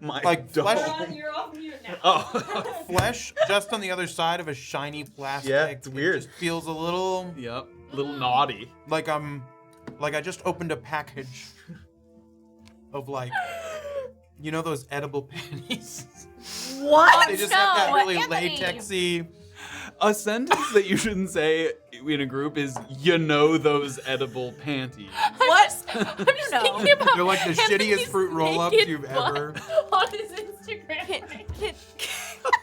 My like dog. flesh, You're off mute now. Oh. flesh just on the other side of a shiny plastic. Yeah, it's weird. It just feels a little Yep. Little naughty. like I just opened a package of like, you know those edible panties? What? They just have that really Anthony. latexy. A sentence that you shouldn't say in a group is, you know those edible panties. What? I'm just thinking about They're like the Anthony's shittiest fruit roll-ups naked you've butt ever. on his Instagram.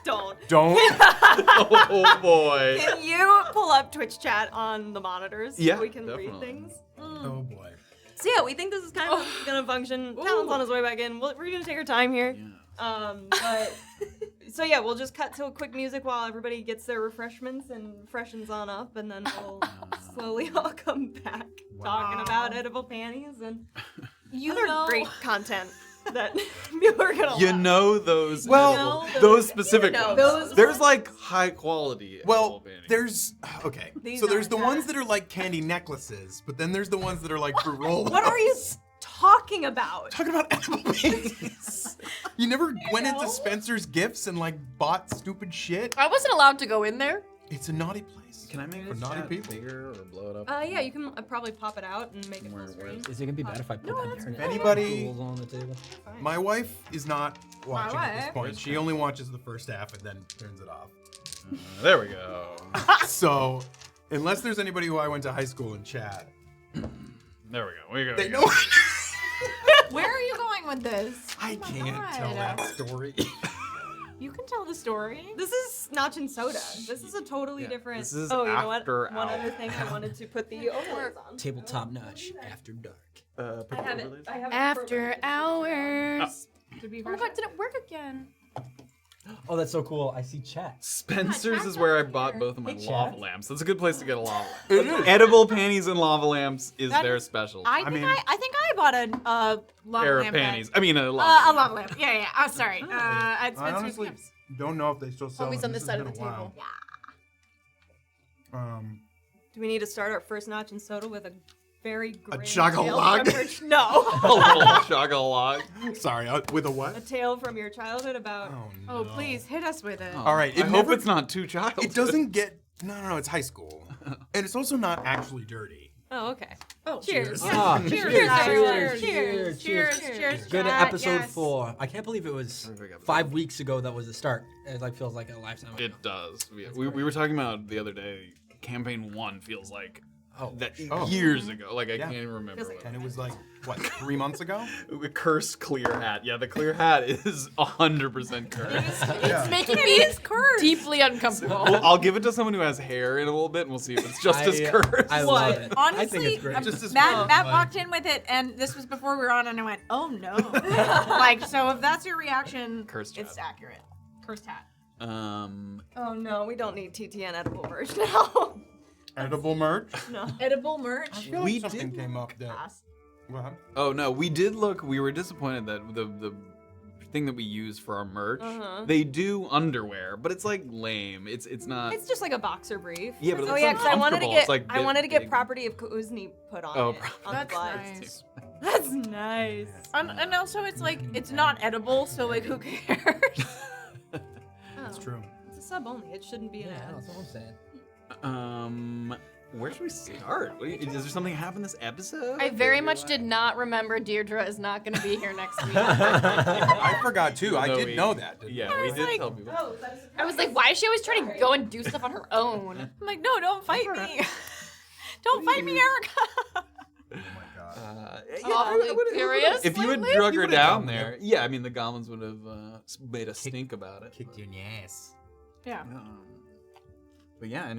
Don't. Don't. Oh boy. Can you pull up Twitch chat on the monitors Yeah, so we can definitely. read things? Oh boy. So yeah, we think this is kind of gonna function. Talon's on his way back in. We're gonna take our time here. Yeah. But so yeah, we'll just cut to a quick music while everybody gets their refreshments and freshens on up, and then we'll slowly all come back talking about edible panties and other great content that people are gonna You love. know those. Well, those specific you know ones. those There's like high quality. Well, edible panties. there's okay. These So there's aren't the that. ones that are like candy necklaces, but then there's the ones that are like fruit roll-ups. What are you talking about? Talking about edible panties. You never went into Spencer's Gifts and like bought stupid shit? I wasn't allowed to go in there. It's a naughty place. Can I make for this naughty chat people? bigger or blow it up? Yeah, you can probably pop it out and make it full screen. Is it gonna be bad if I put that there? If anybody, Tools on the table. my wife is not watching at this wife? point. She only watches the first half and then turns it off. There we go. So, unless there's anybody who I went to high school in chat, There we go. We go. they we know. go. Where are you going with this? I can't tell that story. You can tell the story. This is Notch and Soda. This is a totally different. this is oh, you know what? after One hours. other thing I wanted to put the overlays on. Tabletop notch after dark. I have it. I have it After programmed. hours. To be Oh my god, did it work again? Oh, that's so cool. I see chat. Spencer's is where I bought both of my Hey, lava Chad. lamps. That's a good place to get a lava lamp. It is. Edible panties and lava lamps is That their is- special. I think I bought a lava pair of lamp. panties. I mean, a A lava. lava lamp. Yeah. Oh, sorry. At I Spencer's honestly Gifts. don't know if they still sell Always them. on this has side of the been a table. while. Do we need to start our first Notch and Soda with a very grim chug-a-log? tale from your- No. A little chug-a-log. Sorry, with a A what? table from your childhood about. Oh, please hit us with it. All right, I it hope never- it's not too childish. It doesn't get. No, it's high school, and it's also not actually dirty. Oh, okay. Oh, Cheers. Ah, Cheers, Cheers, everyone. cheers, Cheers. cheers, Cheers. Good Chat, episode yes. 4. I can't believe it was Perfect episode. 5 weeks ago that was the start. It like feels like a lifetime ago. It does. We were talking about the other day. Campaign 1 feels like years ago. Like I Yeah. can't even remember. What And it was like what 3 months ago? The cursed clear hat. Yeah, the clear hat is 100% cursed. It's making me deeply uncomfortable. Well, I'll give it to someone who has hair in a little bit, and we'll see if it's just as cursed. I love it. I think Honestly, it's great. Just as Matt fun, Matt like- walked in with it, and this was before we were on, and I went, "Oh no!" Like, so if that's your reaction, Cursed it's hat. accurate. Cursed hat. Oh no, we don't need TTN edible merch now. Edible merch. No. Edible merch. I feel like We something did came up that. Pass. What? Oh no, we did look. We were disappointed that the thing that we use for our merch, they do underwear, but it's like lame. It's not. It's just like a boxer brief. Yeah, but oh it's yeah, because I wanted to uncomfortable. get It's, like, I wanted to get big. property of Kuzni put on Oh, it on That's the butt. nice. That's nice. And also, it's like it's not edible, so like who cares? That's true. It's a sub only. It shouldn't be an Yeah, ad. that's what I'm saying. Where should we start? Is there something happen this episode? I very much did not remember Deirdre is not going to be here next week. I forgot too. I No, did we- know that. didn't Yeah, I? we did like- tell people. Oh, is that a surprise? I was like, why is she always trying to go and do stuff on her own? I'm like, no, don't fight me. Don't fight me, Erica. Oh my god. Oh, curious? If you had lately? drug You her would've down come, there, yeah, I mean the goblins would have made a stink about it. Kicked you in the ass. Yeah. But yeah,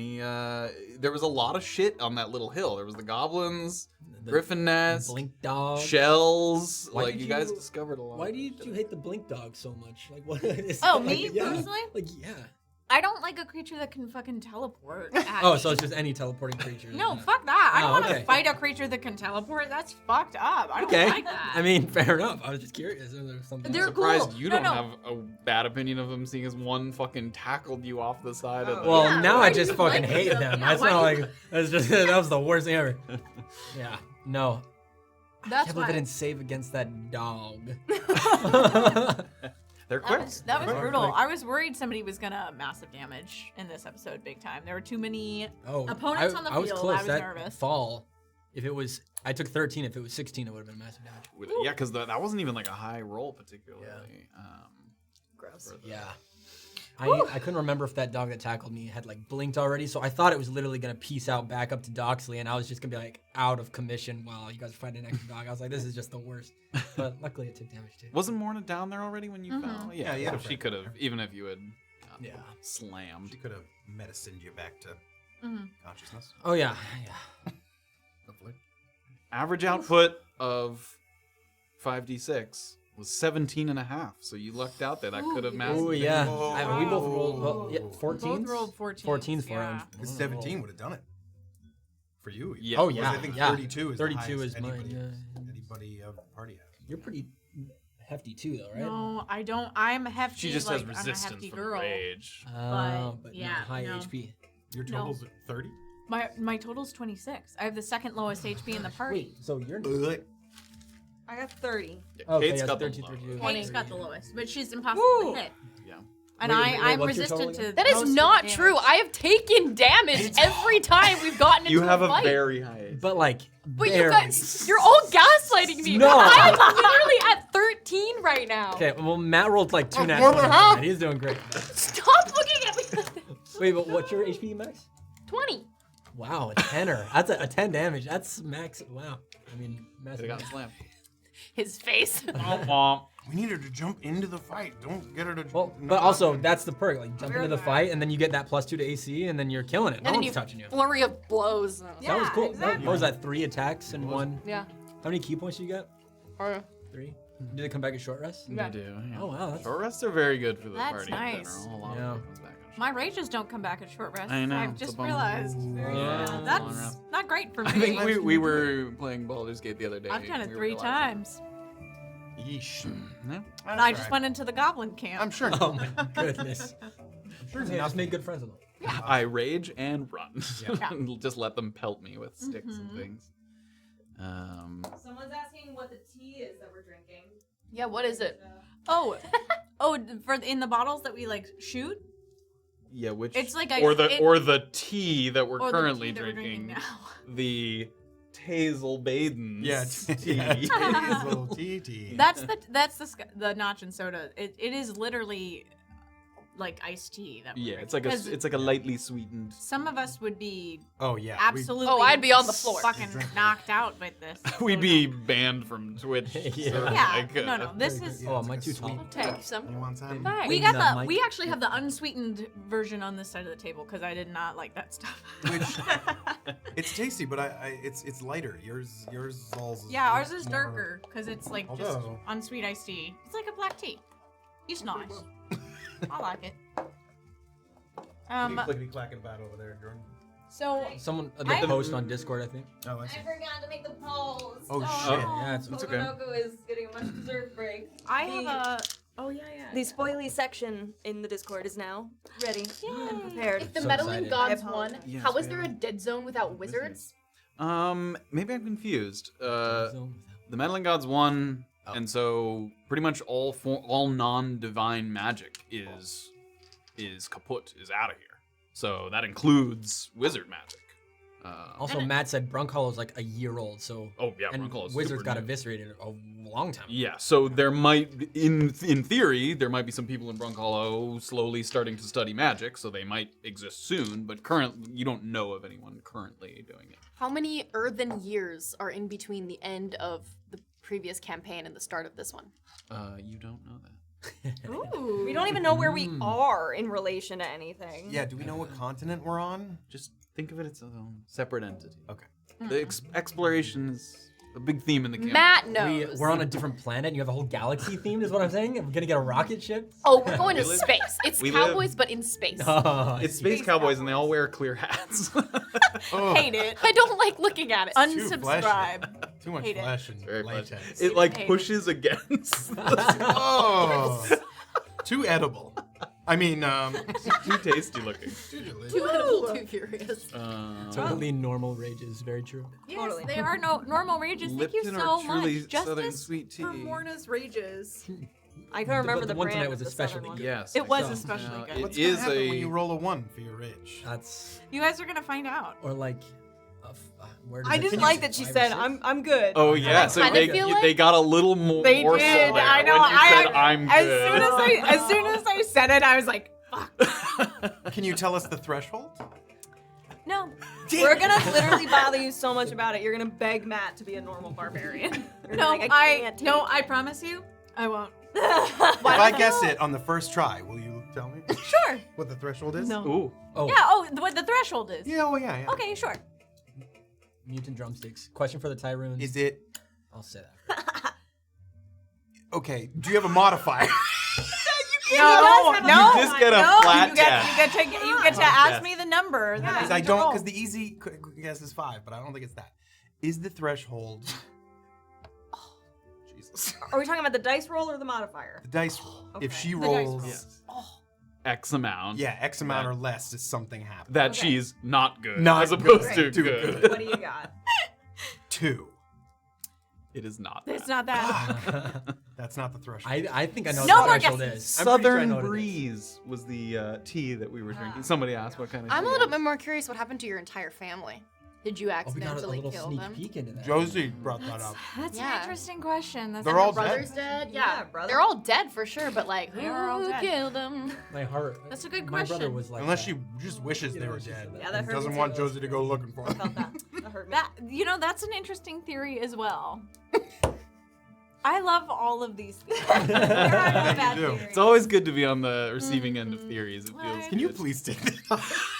there was a lot of shit on that little hill. There was the goblins, The- Griffin Nest, Blink dog. shells. Why Like did you guys you- discovered a lot. Why do you hate the blink dog so much? Like what? Is Oh, like, me yeah. personally? Like yeah. I don't like a creature that can fucking teleport. At Oh, me. so it's just any teleporting creature. No, fuck that. I don't Oh, want to okay. fight a creature that can teleport. That's fucked up. I don't Okay. like that. I mean, fair enough. I was just curious. Is there something? They're Surprised cool. you No, don't no. have a bad opinion of them, seeing as one fucking tackled you off the side of the. Well, Yeah, now why I do just you fucking like hate them? them. Yeah, That's why not do you- like that's just that was the worst thing ever. Yeah. No. I That's can't believe I why. didn't save against that dog. They're quick. That was Quick, brutal. quick. I was worried somebody was gonna massive damage in this episode, big time. There were too many. Oh, Opponents on the I was field, close. I was that nervous. fall, if it was, I took 13. If it was 16, it would have been massive damage. Yeah, because that wasn't even like a high roll particularly. Gross. Yeah. I couldn't remember if that dog that tackled me had like blinked already, so I thought it was literally gonna peace out back up to Doxley, and I was just gonna be like out of commission while you guys were fighting an extra dog. I was like, this is just the worst. But luckily, it took damage too. Wasn't Morna down there already when you fell? Yeah, you had a she friend could have, even if you had Yeah. slammed. She could have medicined you back to consciousness. Oh yeah. Hopefully. Average output of 5d6 was 17 and a half, so you lucked out there. That could have massively. Oh yeah. Oh. We both rolled. Well, yeah, 14s. Both rolled 14s. 14s for yeah. round. Because 17 would have done it. For you. even. Yeah. Oh Because yeah. I think yeah. 32 is 32 the highest is mine. anybody, Yeah. anybody of the party has. You're pretty hefty too, though, right? No, I don't. I'm hefty. She just like, has resistance I'm a hefty from girl. rage. But yeah, not high no. HP. Your No. total's at 30? My total's 26. I have the second lowest HP in the party. Wait, so you're. Ugh. I got 30. Okay, Kate's yeah, got the 13, 32. lowest. Kate's got the lowest, but she's impossible Woo! to hit. Yeah. And Wait, I'm what's your resistant total to. That is most of not the true. damage. I have taken damage every time we've gotten into You have a fight. very high AC. But like. But you barely. guys, you're all gaslighting me. No. I'm literally at 13 right now. Okay, well Matt rolled like 2 nat more than 20s, half. and he's doing great. Stop looking at me. Wait, but what's your HP max? 20. Wow, a 10er. That's a 10 damage. That's max. Wow. I mean, massive. Could have gotten slammed. His face. We need her to jump into the fight. Don't get her to. Well, not- but also that's the perk. Like jump into the fight, and then you get that +2 to AC, and then you're killing it. No And then one's you touching you. flurry of blows. Yeah, That was cool. exactly. What was that? 3 attacks and 1. Yeah. How many key points do you get? Or 3. Did it come back at short rest? They do. Yeah. Oh wow, that's. Short rests are very good for the That's party nice. in general. A lot Yeah. of it comes back on short My rages don't come back at short rest. I know, I've it's a just bummer. realized. Yeah. Long That's rest. not great for me. I think we were playing Baldur's Gate the other day. I've done it We 3 realized times. Yeesh. Yeah. And I just went into the goblin camp. I'm sure. Oh my goodness. sure Hey, I just made good friends with them. I rage and run. Yeah. Just let them pelt me with sticks and things. Someone's asking what the tea is that we're drinking. yeah, what is it? Oh, for in the bottles that we like shoot. Yeah, which It's like or the tea that we're or the currently tea that we're drinking. now. The Tazel Baden's Yeah, tea. Hazel TT. That's the notch and soda. It is literally like iced tea. That we're Yeah, drinking. 'Cause it's like a lightly sweetened. some of us would be Oh yeah. absolutely. Oh, I'd be on the floor. Fucking knocked out with this. We'd be banned from Twitch. Yeah. so, Yeah. like, No. This is. Oh, am I too it's a tall? sweet- Take some. You want some? Thanks. We Bring got that the. mic. We actually have the unsweetened version on this side of the table because I did not like that stuff. It's tasty, but it's lighter. Yours all's. Yeah, ours is more- darker because it's like just Although- unsweet iced tea. It's like a black tea. It's nice. I like it. Clickety clacking about over there, Jordan. So Someone I- they post on Discord, I think. Oh, I see. forgot to make the polls. Oh, shit. Yeah, it's It's okay. Kokonoko is getting a much deserved break. I have a. Oh yeah. The spoily section in the Discord is now ready and prepared. If the So meddling excited. gods I won, Yes, how is we there are. a dead zone without wizards? Maybe I'm confused. The meddling gods won, and so pretty much all non-divine magic is kaput, is out of here. So that includes wizard magic. Also, Matt said Brunkhollow's like a year old, so. Oh yeah, and Brunkhollow's Wizards super got new. eviscerated a long time ago. Yeah, so there might, in theory, there might be some people in Brunkhollow slowly starting to study magic, so they might exist soon. But currently, you don't know of anyone currently doing it. How many earthen years are in between the end of the previous campaign and the start of this one? You don't know that. Ooh. We don't even know where we are in relation to anything. Yeah, do we know what continent we're on? Just think of it as its own separate entity. Okay. The exploration is a big theme in the campaign. Matt knows. We're on a different planet, and you have a whole galaxy themed, is what I'm saying? We're gonna get a rocket ship? Oh, we're going to We live- space. It's we live- cowboys, but in space. Oh, It's Space Cowboys, and they all wear clear hats. Oh, Hate it. I don't like looking at it. Unsubscribe. too much hate it. flesh and Very much. latex. It like Hate it. pushes against. Oh, too edible. I mean, Too tasty looking. Too edible, too furious. Totally normal rages. Very true. Yes, Totally. they are normal rages. Thank you Lipton so or truly much. southern Justice sweet tea. For Morna's rages. I can remember but the the one brand tonight of was the especially southern one. good. Yes. It was so, especially good. It what's gonna is happen a. when you roll a 1 for your rage? That's You guys are gonna find out. or like. Where does I it didn't come like from? that she 5 or said, 6? I'm good. Oh yeah, so kinda feel like- they got a little more. They morsel did. there I know. When you said I'm as good. soon as I said it, I was like, fuck. Can you tell us the threshold? No. We're gonna literally bother you so much about it. You're gonna beg Matt to be a normal barbarian. You're No, gonna be like, no, I promise you, I won't. If I guess it on the first try, will you tell me Sure. what the threshold is? No. Ooh. Oh, Yeah. Oh, what the threshold is. Yeah, well, yeah. Okay. Sure. mutant drumsticks. Question for the Tyroons. Is it I'll say that. okay? Do you have a modifier? No, no, You just get a no, flat you get, test. you get to ask me the number. that Because I I need to don't. roll. Because the easy guess is 5, but I don't think it's that. Is the threshold? Jesus. Are we talking about the dice roll or the modifier? The dice roll. If Okay. she The dice rolls, roll. Yes. X amount. yeah, X amount That- or less, does something happen? That Okay. she's not good. Not as opposed good. to Too good. good. What do you got? 2. It is not. It's that. not that. That's not the threshold. I think I know No what more the threshold guesses. is. I'm pretty sure I know Southern what it is. Breeze was the tea that we were drinking. Somebody asked what kind of. I'm a tea little it bit more curious what happened to your entire family. Did you Oh, we got a accidentally little kill sneak them? peek into that. Josie brought that up. That's Yeah. an interesting question. That's They're an all Brother's dead. dead? Yeah, Yeah, brother. they're all dead for sure, but like, They are all who dead. killed them? My heart. That's a good My brother question. was like Unless that. she just wishes You they know, were she dead. said that. Yeah, that And hurt doesn't me want too. Josie to go looking for I felt them. that. That hurt me. That's an interesting theory as well. I love all of these theories. There are no Yeah, you bad do. theories. It's always good to be on the receiving end of theories. It feels. Can you good. please take that off?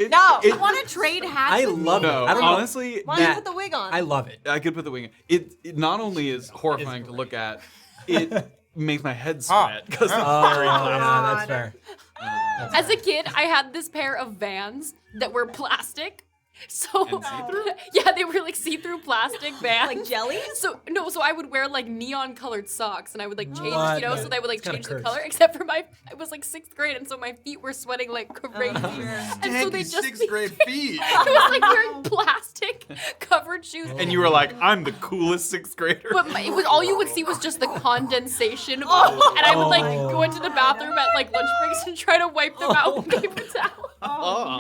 No, It- you want to trade hats? I with me? love it. No, I don't know. honestly, Why don't you Matt, put the wig on? I love it. I could put the wing. It not only is horrifying to look at, it makes my head Ah. sweat because Oh, it's very yeah, classic. that's fair. As a kid, I had this pair of Vans that were plastic. So And see-through? yeah, they were like see-through plastic Vans. Like jelly? So I would wear like neon colored socks and I would like change, What? so they would like It's kinda change the cursed. color. Except for it was like 6th grade, and so my feet were sweating like crazy. sure. And Dang, so they these just 6th grade feet. I was like wearing plastic covered shoes. And you were like, I'm the coolest 6th grader. But it was all you would see was just the condensation, and I would like go into the bathroom at like lunch breaks and try to wipe them out with paper towel. Oh,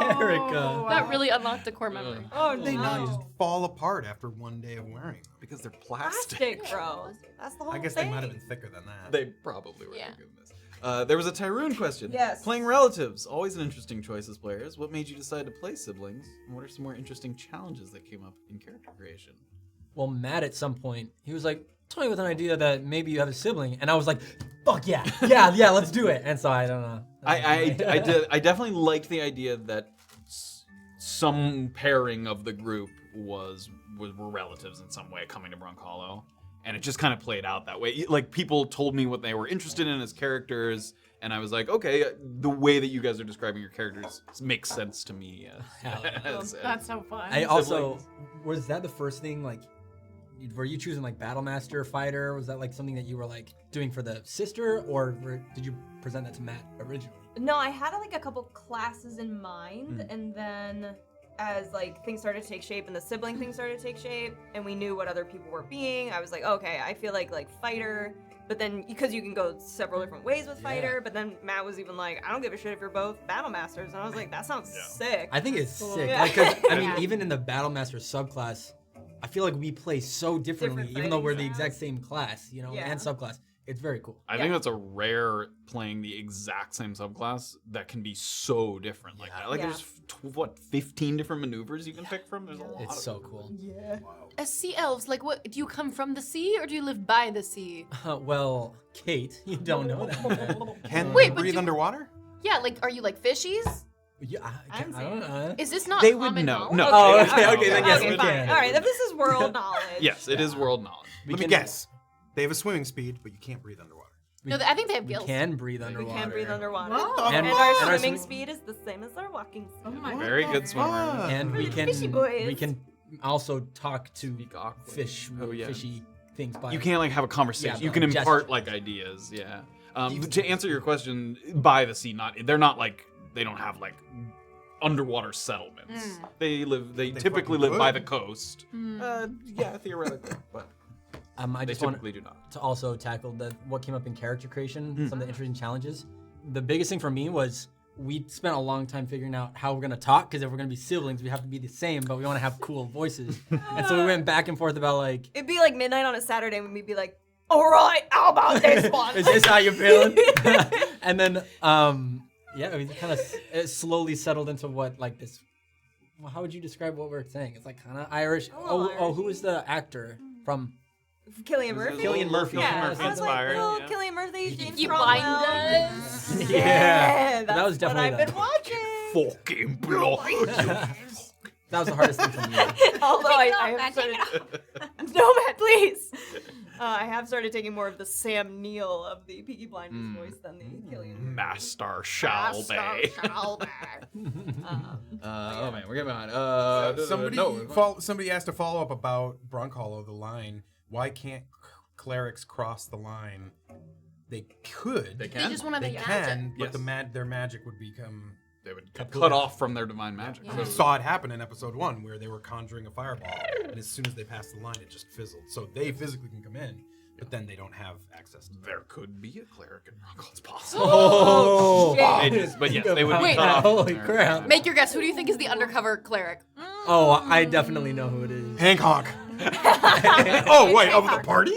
no. Erica. That really unlocked a core memory. Oh, They not no. just fall apart after one day of wearing them. because they're plastic. Plastic, bro. That's the whole I guess thing. they might have been thicker than that. They probably were. Yeah. Thank goodness. There was a Tyroon question. Yes. Playing relatives, always an interesting choice as players. What made you decide to play siblings? And what are some more interesting challenges that came up in character creation? Well, Matt at some point, he was like, toy with an idea that maybe you have a sibling. And I was like, fuck yeah. Yeah, let's do it. And so I don't know. I definitely liked the idea that some pairing of the group were relatives in some way coming to Brunkhollow, and it just kind of played out that way. Like people told me what they were interested in as characters, and I was like, okay, the way that you guys are describing your characters makes sense to me. Hell yeah. That's so fun. I also, was that the first thing, like, were you choosing like Battlemaster Fighter? Was that like something that you were like doing for the sister, or did you present that to Matt originally? No, I had like a couple classes in mind, and then as like things started to take shape and the sibling thing started to take shape, and we knew what other people were being, I was like, okay, I feel like fighter. But then, because you can go several different ways with fighter, but then Matt was even like, I don't give a shit if you're both Battlemasters, and I was like, that sounds sick. I think it's sick. Yeah. Like, 'cause, I mean, Yeah. even in the Battlemaster subclass, I feel like we play so differently, Different even though we're the fighting exact same class, you know, Yeah. and subclass. It's very cool. I think that's a rare playing the exact same subclass that can be so different like that. Like Yeah. there's 15 different maneuvers you can pick from. There's a lot. It's of so them. cool. Yeah. As sea elves, like what? Do you come from the sea or do you live by the sea? Well, Kate, you don't know that. Can Wait, they but breathe you- underwater? Yeah, like are you like fishies? Yeah, I I'm don't know. Is this not They would common know. knowledge? No. Oh, they- okay, no, then they yes, would we know. can. All right, if this is world knowledge. Yes, it is world knowledge. Let me guess. They have a swimming speed, but you can't breathe underwater. No, I think they have We gills. can breathe We underwater. can breathe underwater. Whoa. And, And- our and our swimming swim- speed is the same as our walking speed. Oh my Very good swimmer. Fun. And we We're the fishy boys. can also talk to Speak awkward. fish, Oh, yeah. fishy things. By You can't like have a conversation. Yeah, you but can like impart gesture. like ideas. Yeah. To answer your question, by the sea, they don't have like underwater settlements. They typically fucking live by could. the coast. Yeah, theoretically, but I they just want typically do not. to also tackle what came up in character creation, some of the interesting challenges. The biggest thing for me was we spent a long time figuring out how we're gonna talk, because if we're gonna be siblings, we have to be the same, but we want to have cool voices. And so we went back and forth about like, It'd be like midnight on a Saturday when we'd be like, all right, how about this one? is this how you're feeling? And then, yeah, we kind of it slowly settled into what like this. Well, how would you describe what we're saying? It's like kind of Irish. Oh, who is the actor from? Killian Murphy. Killian Murphy. Yeah, Murphy I was like, inspired. oh, Yeah. Killian Murphy, James You Cromwell. blind us. Yeah, That was that's definitely what I've been that. watching. Fucking blood. That was the hardest thing for me. Although Take it I off, have Matt, take started. No, Matt, please. I have started taking more of the Sam Neill of the Peaky Blinders voice than the Killian. Master shall be. Oh Man, we're getting behind. Somebody asked a follow up about Brunkhollow, the line. Why can't clerics cross the line? They could. They They can. just want to They have can, magic. but their magic would become. They would get cut off from their divine magic. Yeah. We saw it happen in episode 1 where they were conjuring a fireball, and as soon as they passed the line, it just fizzled. So they physically can come in, but then they don't have access to There could be a cleric in Brunkhollow. It's possible. Oh, But yes, they would be Wait, cut off. holy from their crap. divine Make your guess. Who do you think is the undercover cleric? Oh, I definitely know who it is. Hancock. Oh wait, of the party?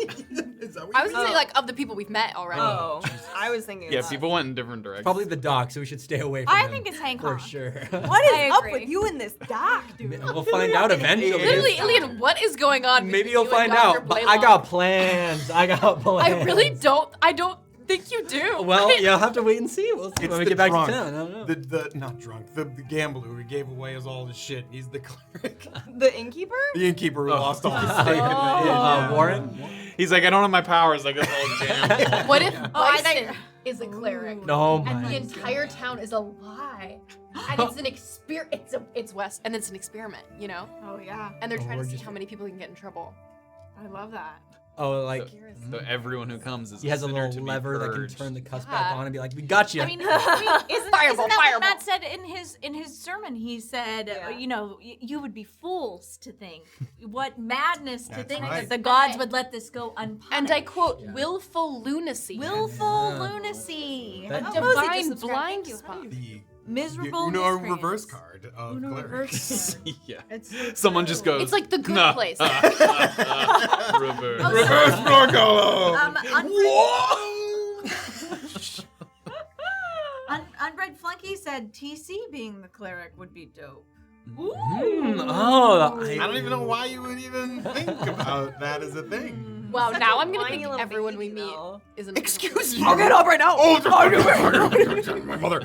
Is that what I you was gonna say like of the people we've met already. Oh, I was thinking. Yeah, that. people went in different directions. Probably the doc, so we should stay away from I him. think it's for Hancock. sure. What is I up agree. with you in this doc, dude? We'll find out eventually. Literally, Ilian, what is going on? Maybe between you'll you find and Dr. out. But I Blaylock? got plans. I don't think you do. Well, you'll have to wait and see. We'll see It's when we the get back drunk. to town. I don't know. The not drunk. The gambler who gave away all his shit. He's the cleric. The innkeeper? The innkeeper who lost all his stake. Warren? He's like, I don't have my powers. I guess I'll jam. What if I Bison is a cleric? No, And the my. entire town is a lie. And it's an it's West, and it's an experiment, you know? Oh yeah, And they're Oh, trying we're to see just- how many people can get in trouble. I love that. Oh, like So everyone who comes is he has a considered little to be lever that can purged. turn the cuss Yeah. back on and be like, "We got you." I mean, isn't Fireball, that what fireball. Matt said in his sermon? He said, Yeah. you know, you would be fools to think what madness to That's think right. that the gods would let this go unpunished. And I quote, willful lunacy. willful Yeah. lunacy. That- Oh, Divine Mosey just subscribed. blind Thank you. spot. The Miserable Uno miscreants. reverse card of Uno cleric. reverse. Yeah. It's so Someone true. just goes. It's like the good "Nah." place. Reverse. Reverse Brunkhollow. Unbred Flunky said TC being the cleric would be dope. Oh, I don't even know why you would even think about that as a thing. Wow, now I'm gonna whiny think little everyone we baby, meet though. is an Excuse me. I'll get up right now. Oh, my mother.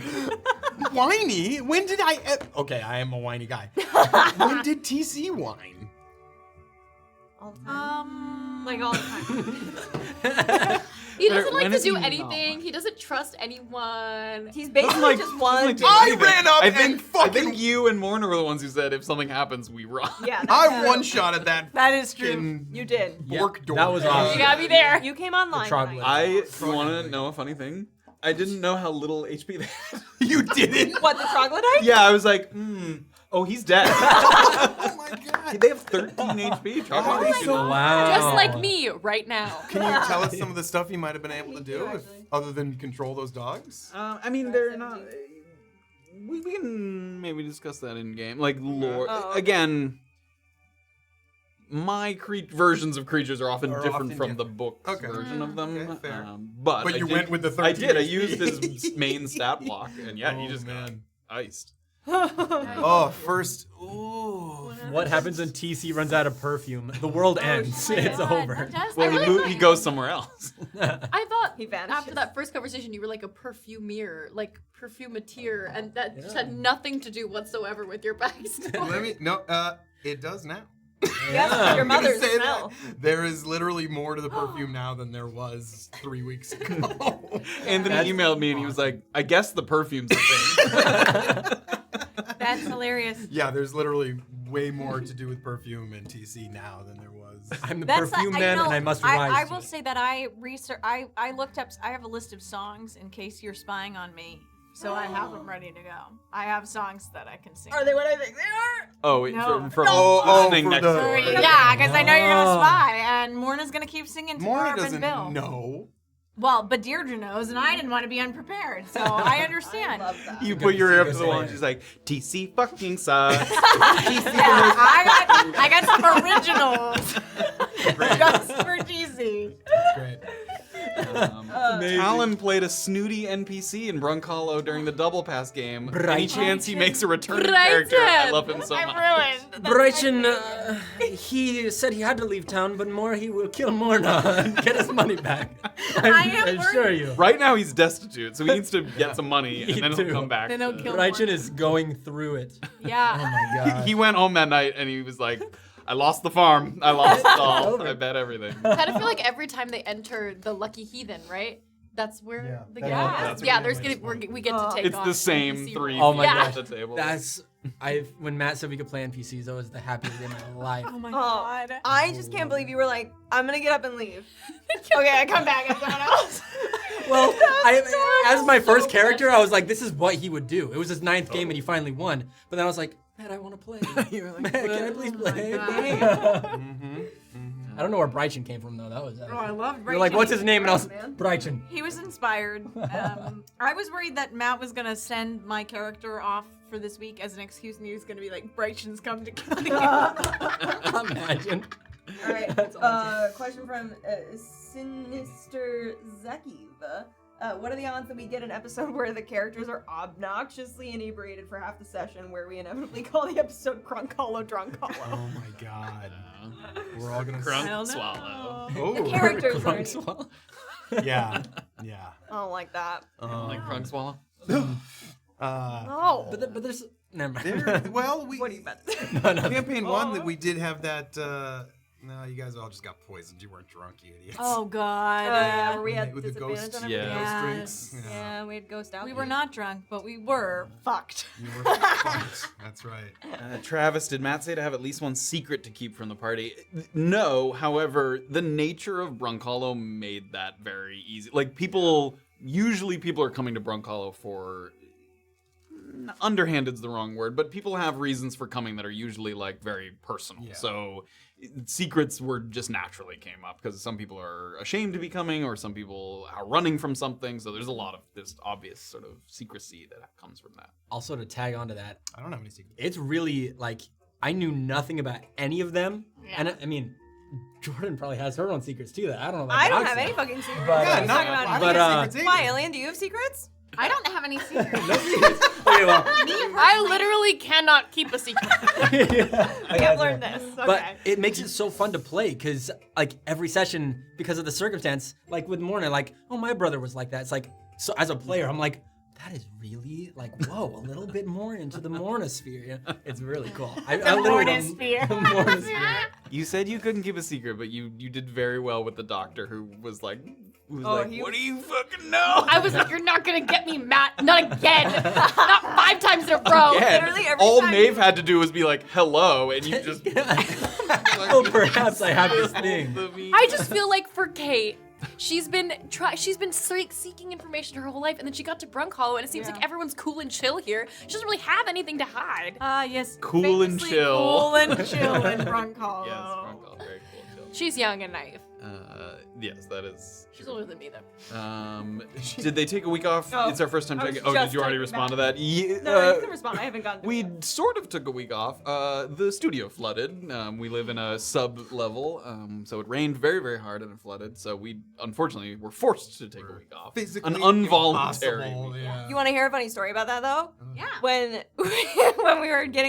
Whiny? When did I? Okay, I am a whiny guy. When did TC whine? All the time. Like all the time. He doesn't like When to is do he anything. He doesn't trust anyone. He's basically just one. I ran up I and think fucking. you and Morna were the ones who said if something happens, we run. Yeah, that's I true. one shot at that. That is true. fucking You did. Yeah, Bork door. that was awesome. You gotta be there. You came online. troglodyte. tonight. I want to know a funny thing. I didn't know how little HP they had. You didn't? What, the troglodyte? Yeah, I was like, oh, he's dead. Oh my god. They have 13 HP. Chocolate is good. Wow. Just like me right now. Can you tell us some of the stuff you might have been able to do, Thank you, if, actually. other than control those dogs? I mean, they're not. We can maybe discuss that in game. Like lore. Oh, okay. Again, my versions of creatures are often Are different often from the different. book Okay. version of them. Okay, fair. But But I you did- went with the I 13 did. I HP. used his main stat block, and yeah, he Oh, just got man. iced. Oh, first. Ooh. What happens when TC runs out of perfume? The world ends. It's God, over. that does- Well, really he like- goes somewhere else. I thought He vanishes. after that first conversation you were like a perfumier, like perfumeteer, and that just had nothing to do whatsoever with your backstory. Let me. No, it does now. Yes, Yeah. your I'm gonna mother's say that. smell. There is literally more to the perfume now than there was 3 weeks ago. Anthony That's emailed me and he was like, I guess the perfume's a thing. That's hilarious. Yeah, there's literally way more to do with perfume and TC now than there was I'm the That's perfume I man, know, and I must rise. I to will it. say that I looked up. I have a list of songs in case you're spying on me. So I have them ready to go. I have songs that I can sing. Are they what I think they are? Oh, No. from listening for next the- door. Yeah, because I know you're gonna Oh. spy, and Morna's gonna keep singing to Morna Barb and doesn't Bill. know. Well, but Deirdre knows, and I didn't want to be unprepared, so I understand. I love that. You put your ear up to Good the wall, singer. and she's like, "TC fucking sucks." Yeah, I got some originals just for GC. That's great. Talon played a snooty NPC in Brunkhollow during the double pass game. Any Brighton. chance he makes a returning Brighton. character? I love him so much. I'm ruined. Brighton, he said he had to leave town, but more he will kill Morna and get his money back. I am I assure you. Right now he's destitute, so he needs to get some money, Me and then too. he'll come back. Then he'll kill Brighton Morna. is going through it. Oh Yeah. my god. He went home that night, and he was like, "I lost the farm. I lost it all. I bet everything." I kind of feel like every time they enter the Lucky Heathen, right? That's where Yeah, the that- game that's is. Yeah, where there's it gonna is. we get to take It's on the same NPC three Oh my people gosh. at the table. That's when Matt said we could play NPCs. That was the happiest day of my life. Oh my Oh, god. I just can't believe you were like, I'm gonna get up and leave. Okay, I come back as someone else. Well, as my first character, I was like, this is what he would do. It was his 9th game, and he finally won. But then I was like, Matt, I want to play. Matt, can I please play? I don't know where Brighton came from though. That was. Oh, I love You're like, what's his name? And I was Man. Brighton. He was inspired. I was worried that Matt was gonna send my character off for this week as an excuse, and he was gonna be like, "Brighton's come to kill you." Imagine. All right. That's awesome. Question from Sinister Zakiv. What are the odds that we get an episode where the characters are obnoxiously inebriated for half the session, where we inevitably call the episode Brunkhollow Drunkhollow? Oh my god. We're all gonna. Crunk I don't know. swallow. Oh. The characters are. Crunk swallow. Yeah. Yeah. I don't like that. Like crunk swallow. No. But there's never mind. There, well, we What are you about to say? No. campaign one that we did have that. No, you guys all just got poisoned. You weren't drunk, you idiots. Oh god. Where we had With the disadvantage ghost- on Yeah. everything. Ghost Yes. drinks. Yeah, we had ghost out. We were not drunk, but we were fucked. You were fucked. That's right. Travis, did Matt say to have at least one secret to keep from the party? No, however, the nature of Brunkhollow made that very easy. Like, usually people are coming to Brunkhollow for, underhanded's the wrong word, but people have reasons for coming that are usually, like, very personal. Yeah. So, secrets were just naturally came up, because some people are ashamed to be coming, or some people are running from something, so there's a lot of this obvious sort of secrecy that comes from that. Also, to tag onto that, I don't have any secrets. it's really like I knew nothing about any of them, and I mean, Jordan probably has her own secrets too. That I don't know. About I don't Doc have any stuff. fucking secrets. But, what are you no, talking about? I but, don't have secrets Why, either. Alien? Do you have secrets? I don't have any secrets. Okay, well, I literally cannot keep a secret. We have learned this. Okay. But it makes it so fun to play because, like, every session, because of the circumstance, like with Morna, like, oh, my brother was like that. It's like, so as a player, I'm like, that is really, like, whoa, a little bit more into the Morna sphere. Yeah, it's really cool. I literally Morna don't- sphere. The Morna sphere. You said you couldn't keep a secret, but you did very well with the doctor who was like, he- what do you fucking know? I was like, you're not gonna get me, Matt. Not again. Not 5 times in a row. Again, literally every all time Maeve had to do was be like, hello, and you just... Well, perhaps I have this thing. I just feel like for Kate, she's been seeking information her whole life, and then she got to Brunkhollow, and it seems like everyone's cool and chill here. She doesn't really have anything to hide. Yes. Cool and famously chill. Cool and chill in Brunkhollow. Yes, Brunkhollow, very cool and chill. She's young and naive. Yes, that is... She's older than me, though. Did they take a week off? Oh, It's our first time I was taking... Oh, did just you already typing respond back. to that? Yeah, No, you can respond. I haven't gotten to we it. sort of took a week off. The studio flooded. We live in a sub-level, so it rained very, very hard and it flooded. So we, unfortunately, were forced to take a week off. Physically An involuntary impossible, week. yeah. You want to hear a funny story about that though? Yeah. When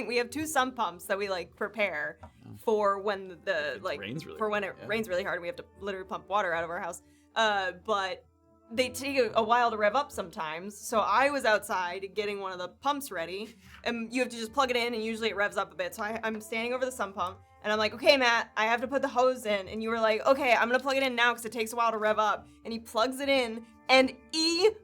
we have 2 sump pumps that we like prepare for when the like rains really for when it hard, yeah. rains really hard and we have to literally pump water out of our house. But they take a while to rev up sometimes. So I was outside getting one of the pumps ready, and you have to just plug it in, and usually it revs up a bit. So I'm standing over the sump pump, and I'm like, okay, Matt, I have to put the hose in. And you were like, okay, I'm gonna plug it in now because it takes a while to rev up. And he plugs it in, and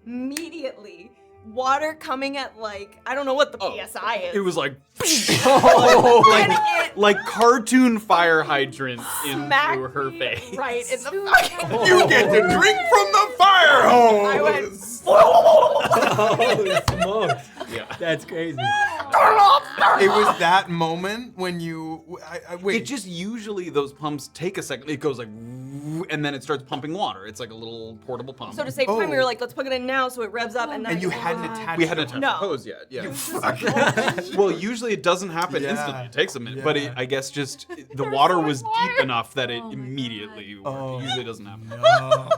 immediately water coming at like I don't know what the PSI is. It was like, And like cartoon fire hydrant smacked into her me face. right in the fucking. You get to drink from the fire hose. I went. Holy smokes. Yeah. That's crazy. It was that moment when you. Wait. It just usually those pumps take a second. It goes like, and then it starts pumping water. It's like a little portable pump. So to save time, we were like, let's plug it in now so it revs up, and then And you hadn't attached. we hadn't it. touched No. the hose yet. Yeah. You fucking. Well, usually it doesn't happen Yeah. instantly. It takes a minute, but Yeah. I guess just the water was deep enough that it immediately worked. Oh. It usually doesn't happen. No.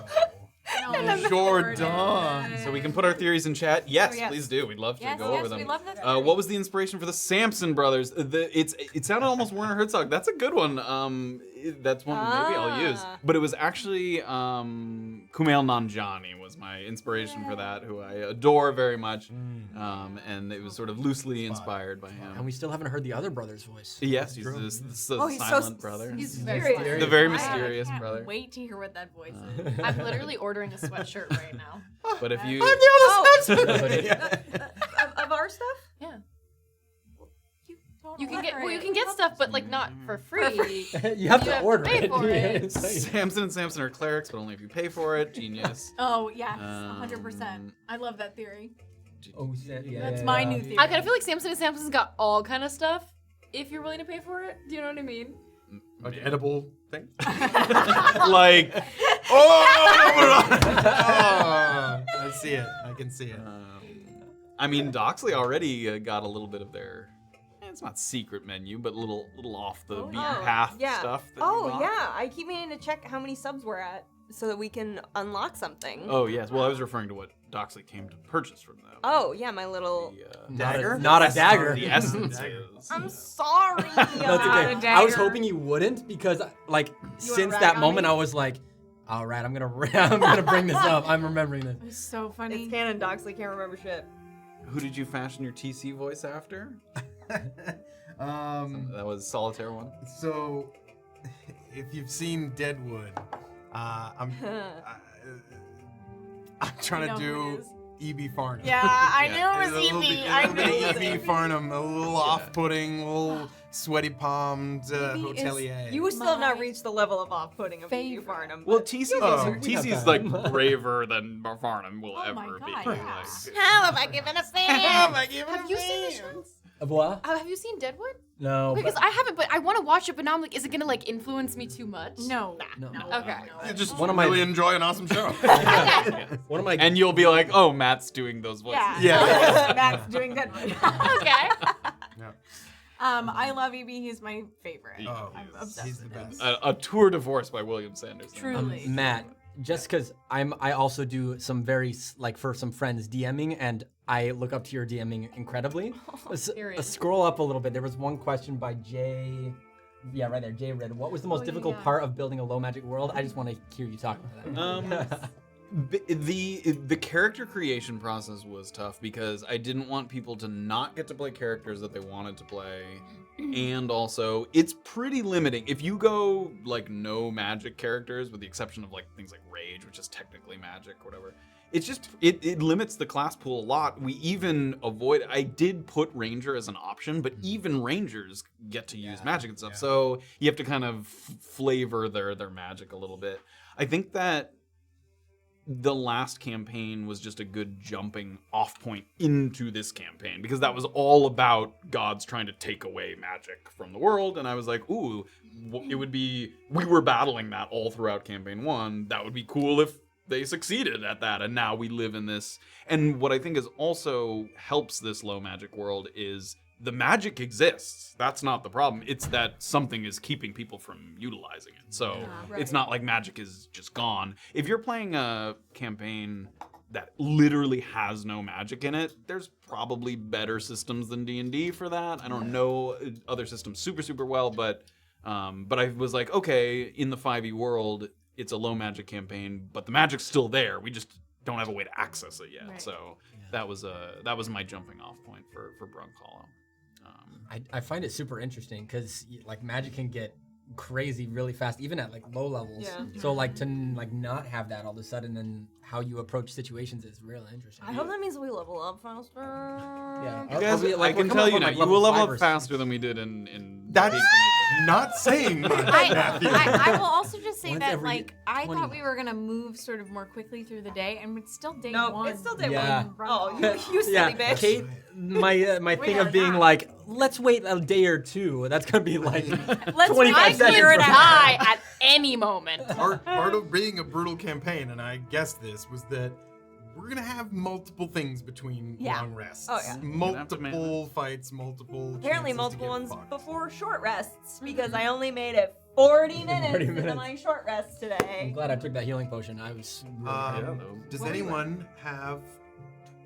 No, Jordan. So we can put our theories in chat. Yes, yes. please do. We'd love to Yes, go over yes, them. we love that. What was the inspiration for the Sampson brothers? It sounded almost Werner Herzog. That's a good one. That's one maybe I'll use. But it was actually Kumail Nanjiani was my inspiration for that, who I adore very much. And it was sort of loosely inspired by him. And we still haven't heard the other brother's voice. Yes, he's this he's silent brother. He's very very mysterious. The very I mysterious can't brother. Wait to hear what that voice is. I'm literally ordering a sweatshirt right now. But if you Of our stuff? Yeah. Don't You can let get her well, you in. can get stuff, but like not for free. You have You to have to order pay it. for it. It's like- Samson and Samson are clerics, but only if you pay for it. Genius. Oh yes, 100%. I love that theory. Oh, yeah, That's yeah, my yeah. new theory. I kind of feel like Samson and Samson's got all kind of stuff. If you're willing to pay for it, do you know what I mean? Like edible thing. Like, I see it. I can see it. I mean, Doxley already got a little bit of their. It's not secret menu, but little off the beaten path stuff. That you Oh got. yeah, I keep meaning to check how many subs we're at so that we can unlock something. Oh yes. Well, I was referring to what Doxley came to purchase from them. Oh yeah, my little. Dagger? Not a dagger. The essences. I'm sorry. No, it's okay. I was hoping you wouldn't because, like, since rag that on moment, me? I was like, all right, I'm gonna bring this up. I'm remembering this. It's so funny. It's canon. Doxley can't remember shit. Who did you fashion your TC voice after? That was Solitaire one. So, if you've seen Deadwood, I'm trying know to who it do is. E.B. Farnham. Yeah, I Yeah. knew It's it a was little Evie. bit- I a little knew it was bit E.B. Farnham, a little off-putting, a little sweaty-palmed hotelier. You still have not reached the level of off-putting of you, favorite. Farnham. Well, but- TC Oh. TC's like braver than Farnham will Oh my ever God, be. yeah. Like, How have I given a Have you seen the show? Of what? Have you seen Deadwood? No. Because I haven't, but I want to watch it. But now I'm like, is it gonna like influence me too much? No. No. Okay. You just One of my- really enjoy an awesome show. One of my and you'll be like, oh, Matt's doing those voices. Yeah. Yeah. Matt's doing that. Okay. I love EB. He's my favorite. Oh, I'm obsessed he's the with him. best. A tour de force by William Sanderson. Truly. Matt, just because I also do some very for some friends DMing, and I look up to your DMing incredibly. Period. Scroll up a little bit. There was one question by Jay. Yeah, right there. Jay read. What was the most difficult part of building a low magic world? I just want to hear you talk about that. The character creation process was tough because I didn't want people to not get to play characters that they wanted to play, and also it's pretty limiting. If you go like no magic characters, with the exception of like things like Rage, which is technically magic or whatever, it's just it limits the class pool a lot. We even avoid. I did put Ranger as an option, but even Rangers get to use magic and stuff, so you have to kind of flavor their magic a little bit. I think that the last campaign was just a good jumping off point into this campaign because that was all about gods trying to take away magic from the world, and I was like, ooh, it would be, we were battling that all throughout campaign 1. That would be cool if they succeeded at that, and now we live in this. And what I think is also helps this low magic world is the magic exists. That's not the problem. It's that something is keeping people from utilizing it. So it's not like magic is just gone. If you're playing a campaign that literally has no magic in it, there's probably better systems than D&D for that. I don't know other systems super well, but I was like, okay, in the 5e world, it's a low magic campaign, but the magic's still there. We just don't have a way to access it yet. Right. So that was my jumping off point for Brunkhollow. I find it super interesting because like magic can get crazy really fast, even at like low levels. Yeah. So like to like not have that all of a sudden, and how you approach situations is really interesting. I hope that means we level up faster. Yeah. You guys, I can tell you now, you will level up faster than we did in That's Cake not saying much, Matthew. I will also just say Once that, every like, I 20. thought we were gonna move sort of more quickly through the day, and it's still day No, one. it's still day Yeah. one. Oh, you silly Yeah, bitch. Kate, my thing are of being not. like, let's wait a day or two. That's gonna be like Let's 25 I seconds clear it from- out. Die at any moment. Part of being a brutal campaign, and I guessed this, was that we're gonna have multiple things between Yeah. long rests. Oh, yeah. Multiple fights, multiple. Apparently chances multiple to ones get fucked. before short rests because I only made it 40 minutes, 40 into minutes. my short rest I'm today. glad I took that healing potion. I was. Really Does anyone have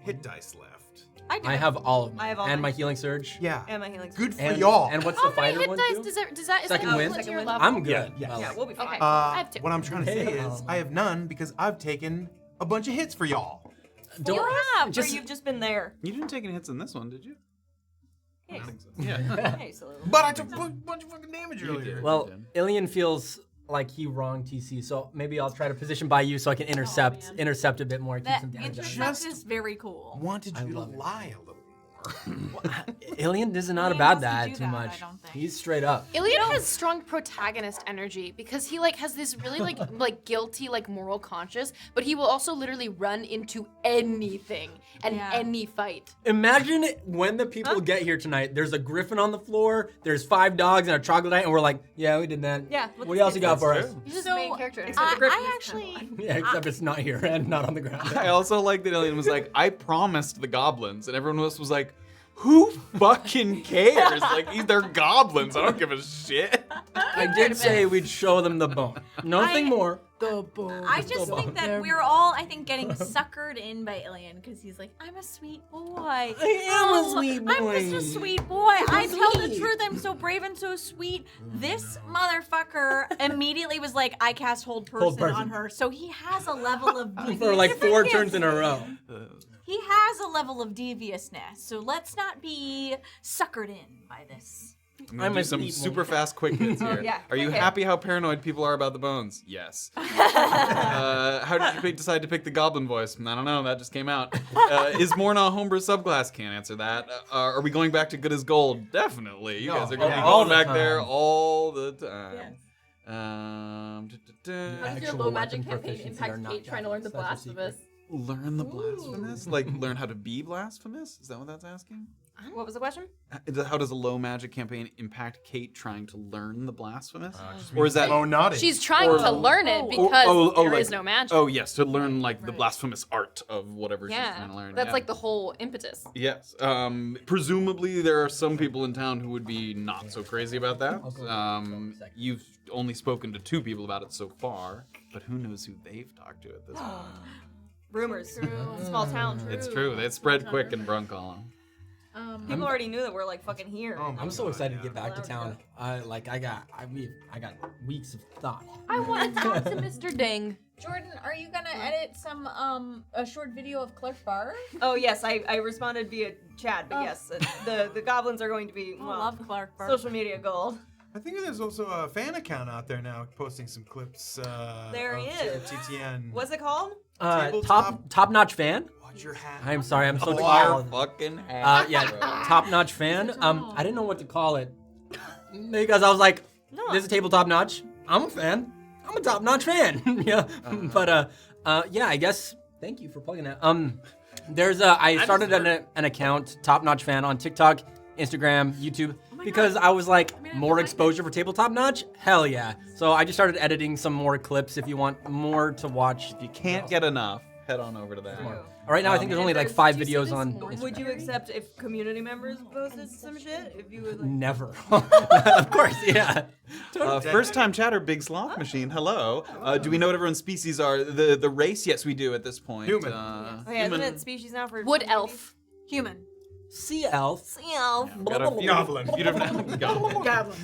hit dice left? I do. I have all of them. I have all and mine. my healing surge. Yeah. And my healing. Good for And, y'all. and what's How the many fighter hit one dice too? does that? Is Second that win? equal to your Second win. level? I'm good. Yeah. Well, Yeah, we'll be fine. Okay. I have two. What I'm trying to say Hey, is, I have none because I've taken a bunch of hits for y'all. don't You have, just- or you've just been there. You didn't take any hits in this one, did you? I don't think so. Yeah. Hey, salute. But I took a bunch of fucking damage You earlier. did. Well, Ilian feels like he wronged TC, so maybe I'll try to position by you so I can intercept a bit more, keep That some damage out. intercept is very cool. wanted I you to love it. lie a little more. Ilian is not Ilian about doesn't that do too that, much. I don't think. He's straight up. Iliad has strong protagonist energy because he like has this really like guilty like moral conscience, but he will also literally run into anything and Yeah. any fight. Imagine when the people get here tonight. There's a griffin on the floor. There's 5 dogs and a troglodyte, and we're like, yeah, we did that. Yeah, What else you got for us? He's just So, main character. Except the I griffin is actually, Yeah, except it's not here and not on the ground. I also like that Alien was like, I promised the goblins, and everyone else was like, who fucking cares? Like, they're goblins. I don't give a shit. I did say we'd show them the bone. Nothing I- more. The bone. I the just bone. think that we're all, I think, getting suckered in by Ilian because he's like, I'm a sweet boy. I am a sweet I'm boy. just a sweet boy. I tell the sweet. truth. I'm so brave and so sweet. This motherfucker immediately was like, I cast hold person, person. on her. So he has a level of For like 4 deviousness. turns in a row. He has a level of deviousness. So let's not be suckered in by this. I'm I'm gonna a do some sweet super boy. fast quick hits here. yeah, Are you quick hit. happy how paranoid people are about the bones? Yes. How did you decide to pick the goblin voice? I don't know. That just came out. Is Morna a homebrew subclass? Can't answer that. Are we going back to good as gold? Definitely. You guys are gonna be all going the back there time. all the time. Yes. How does your Actual low magic weapon campaign proficiencies impact are not Kate trying to learn the javelins. That's a blasphemous? Learn the blasphemous? Like learn how to be blasphemous? Is that what that's asking? What was the question? How does a low magic campaign impact Kate trying to learn the blasphemous? Just Or is that? Oh, naughty. She's trying to learn it Oh. because there like- is no magic. Oh yes, to learn like the blasphemous art of whatever she's yeah, trying to learn. that's yeah. like the whole impetus. Yes. Presumably there are some people in town who would be not so crazy about that. I'll go for a second. You've only spoken to 2 people about it so far, but who knows who they've talked to at this point. Rumors. Small town. It's true. They spread quick in Brunkhollow. People already knew that we're like fucking here. Oh, I'm so excited to get back to town. I got weeks of thought. I want to talk to Mr. Ding. Jordan, are you gonna edit some a short video of Cliff Bar? Oh yes, I responded via chat, but Oh. yes, the goblins are going to be I well, love Clark Bar. social media gold. I think there's also a fan account out there now posting some clips. There he of is. TTN. What's it called? Top notch fan. Watch your hat. I'm sorry, I'm so Our tall. fucking ass, Yeah, bro. top notch fan. I didn't know what to call it because I was like, No. this is tabletop notch. I'm a fan. I'm a top notch fan. Yeah, but yeah, I guess. Thank you for plugging that. There's I started an account, top notch fan, on TikTok, Instagram, YouTube. Because I was like, more exposure for tabletop notch? Hell yeah. So I just started editing some more clips if you want more to watch. If you can't get enough, head on over to that. Right now, I think there's only like 5 videos on Would Instagram. you accept if community members posted some shit? If you would like Never. Of course, yeah. First time chatter, Big Sloth Machine. Hello. Do we know what everyone's species are? The race? Yes, we do at this point. Human. Oh yeah, isn't it species now for Wood elf. Human. Sea elf. Got a few, Goblin. few different Goblin.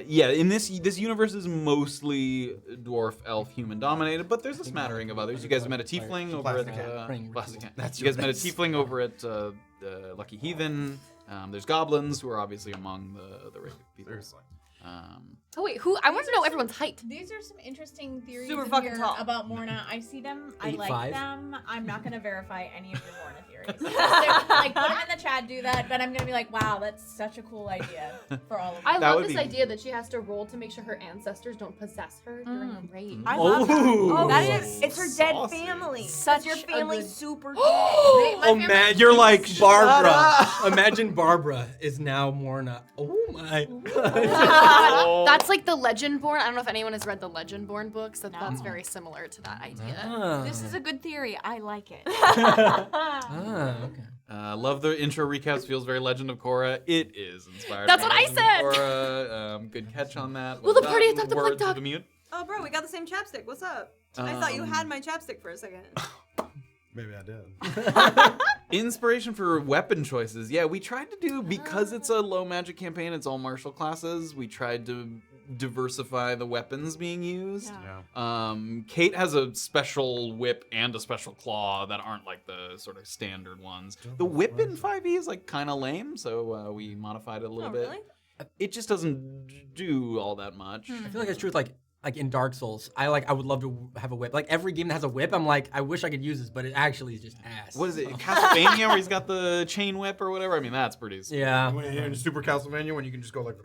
yeah, in this universe is mostly dwarf, elf, human dominated, but there's a smattering of others. You guys met a tiefling over Plastic at cat. Plastic Cat. That's You guys your met a race. tiefling over at Lucky Heathen. There's goblins who are obviously among the race of people. Seriously. Oh wait, who? I want to know everyone's height. These are some interesting theories Super in fucking here tall. about Morna. I see them. I like 8'5"? them. I'm not gonna verify any of your Morna theories. Like, put them in the chat, do that. But I'm gonna be like, wow, that's such a cool idea for all of I them. That love would this be- idea that she has to roll to make sure her ancestors don't possess her during a raid. I love that. Oh, That is, it's her dead saucy. family. Such your a family's good- super dead. My family- Imagine You're like, Barbara. Imagine Barbara is now Morna. Oh my. That's like the Legendborn. I don't know if anyone has read the Legendborn books. That's very similar to that idea. Ah. This is a good theory. I like it. Ah, okay. Love the intro recaps. Feels very Legend of Korra. It is inspired. That's by what I Legend of said. Korra. Good catch on that. Will Well the party done. adopt a Words black dog? of the mute. Oh, bro, we got the same chapstick. What's up? I thought you had my chapstick for a second. Maybe I did. Inspiration for weapon choices. Yeah, we tried to do, because it's a low magic campaign, it's all martial classes, we tried to diversify the weapons being used. Yeah. Kate has a special whip and a special claw that aren't like the sort of standard ones. The whip in 5e is like kind of lame, so we modified it a little Oh, bit. really? It just doesn't do all that much. I feel like it's true with like in Dark Souls. I would love to have a whip. Like every game that has a whip, I'm like, I wish I could use this, but it actually is just ass. What is it? Castlevania where he's got the chain whip or whatever? I mean, that's pretty Yeah. When you're in Super Castlevania, when you can just go like.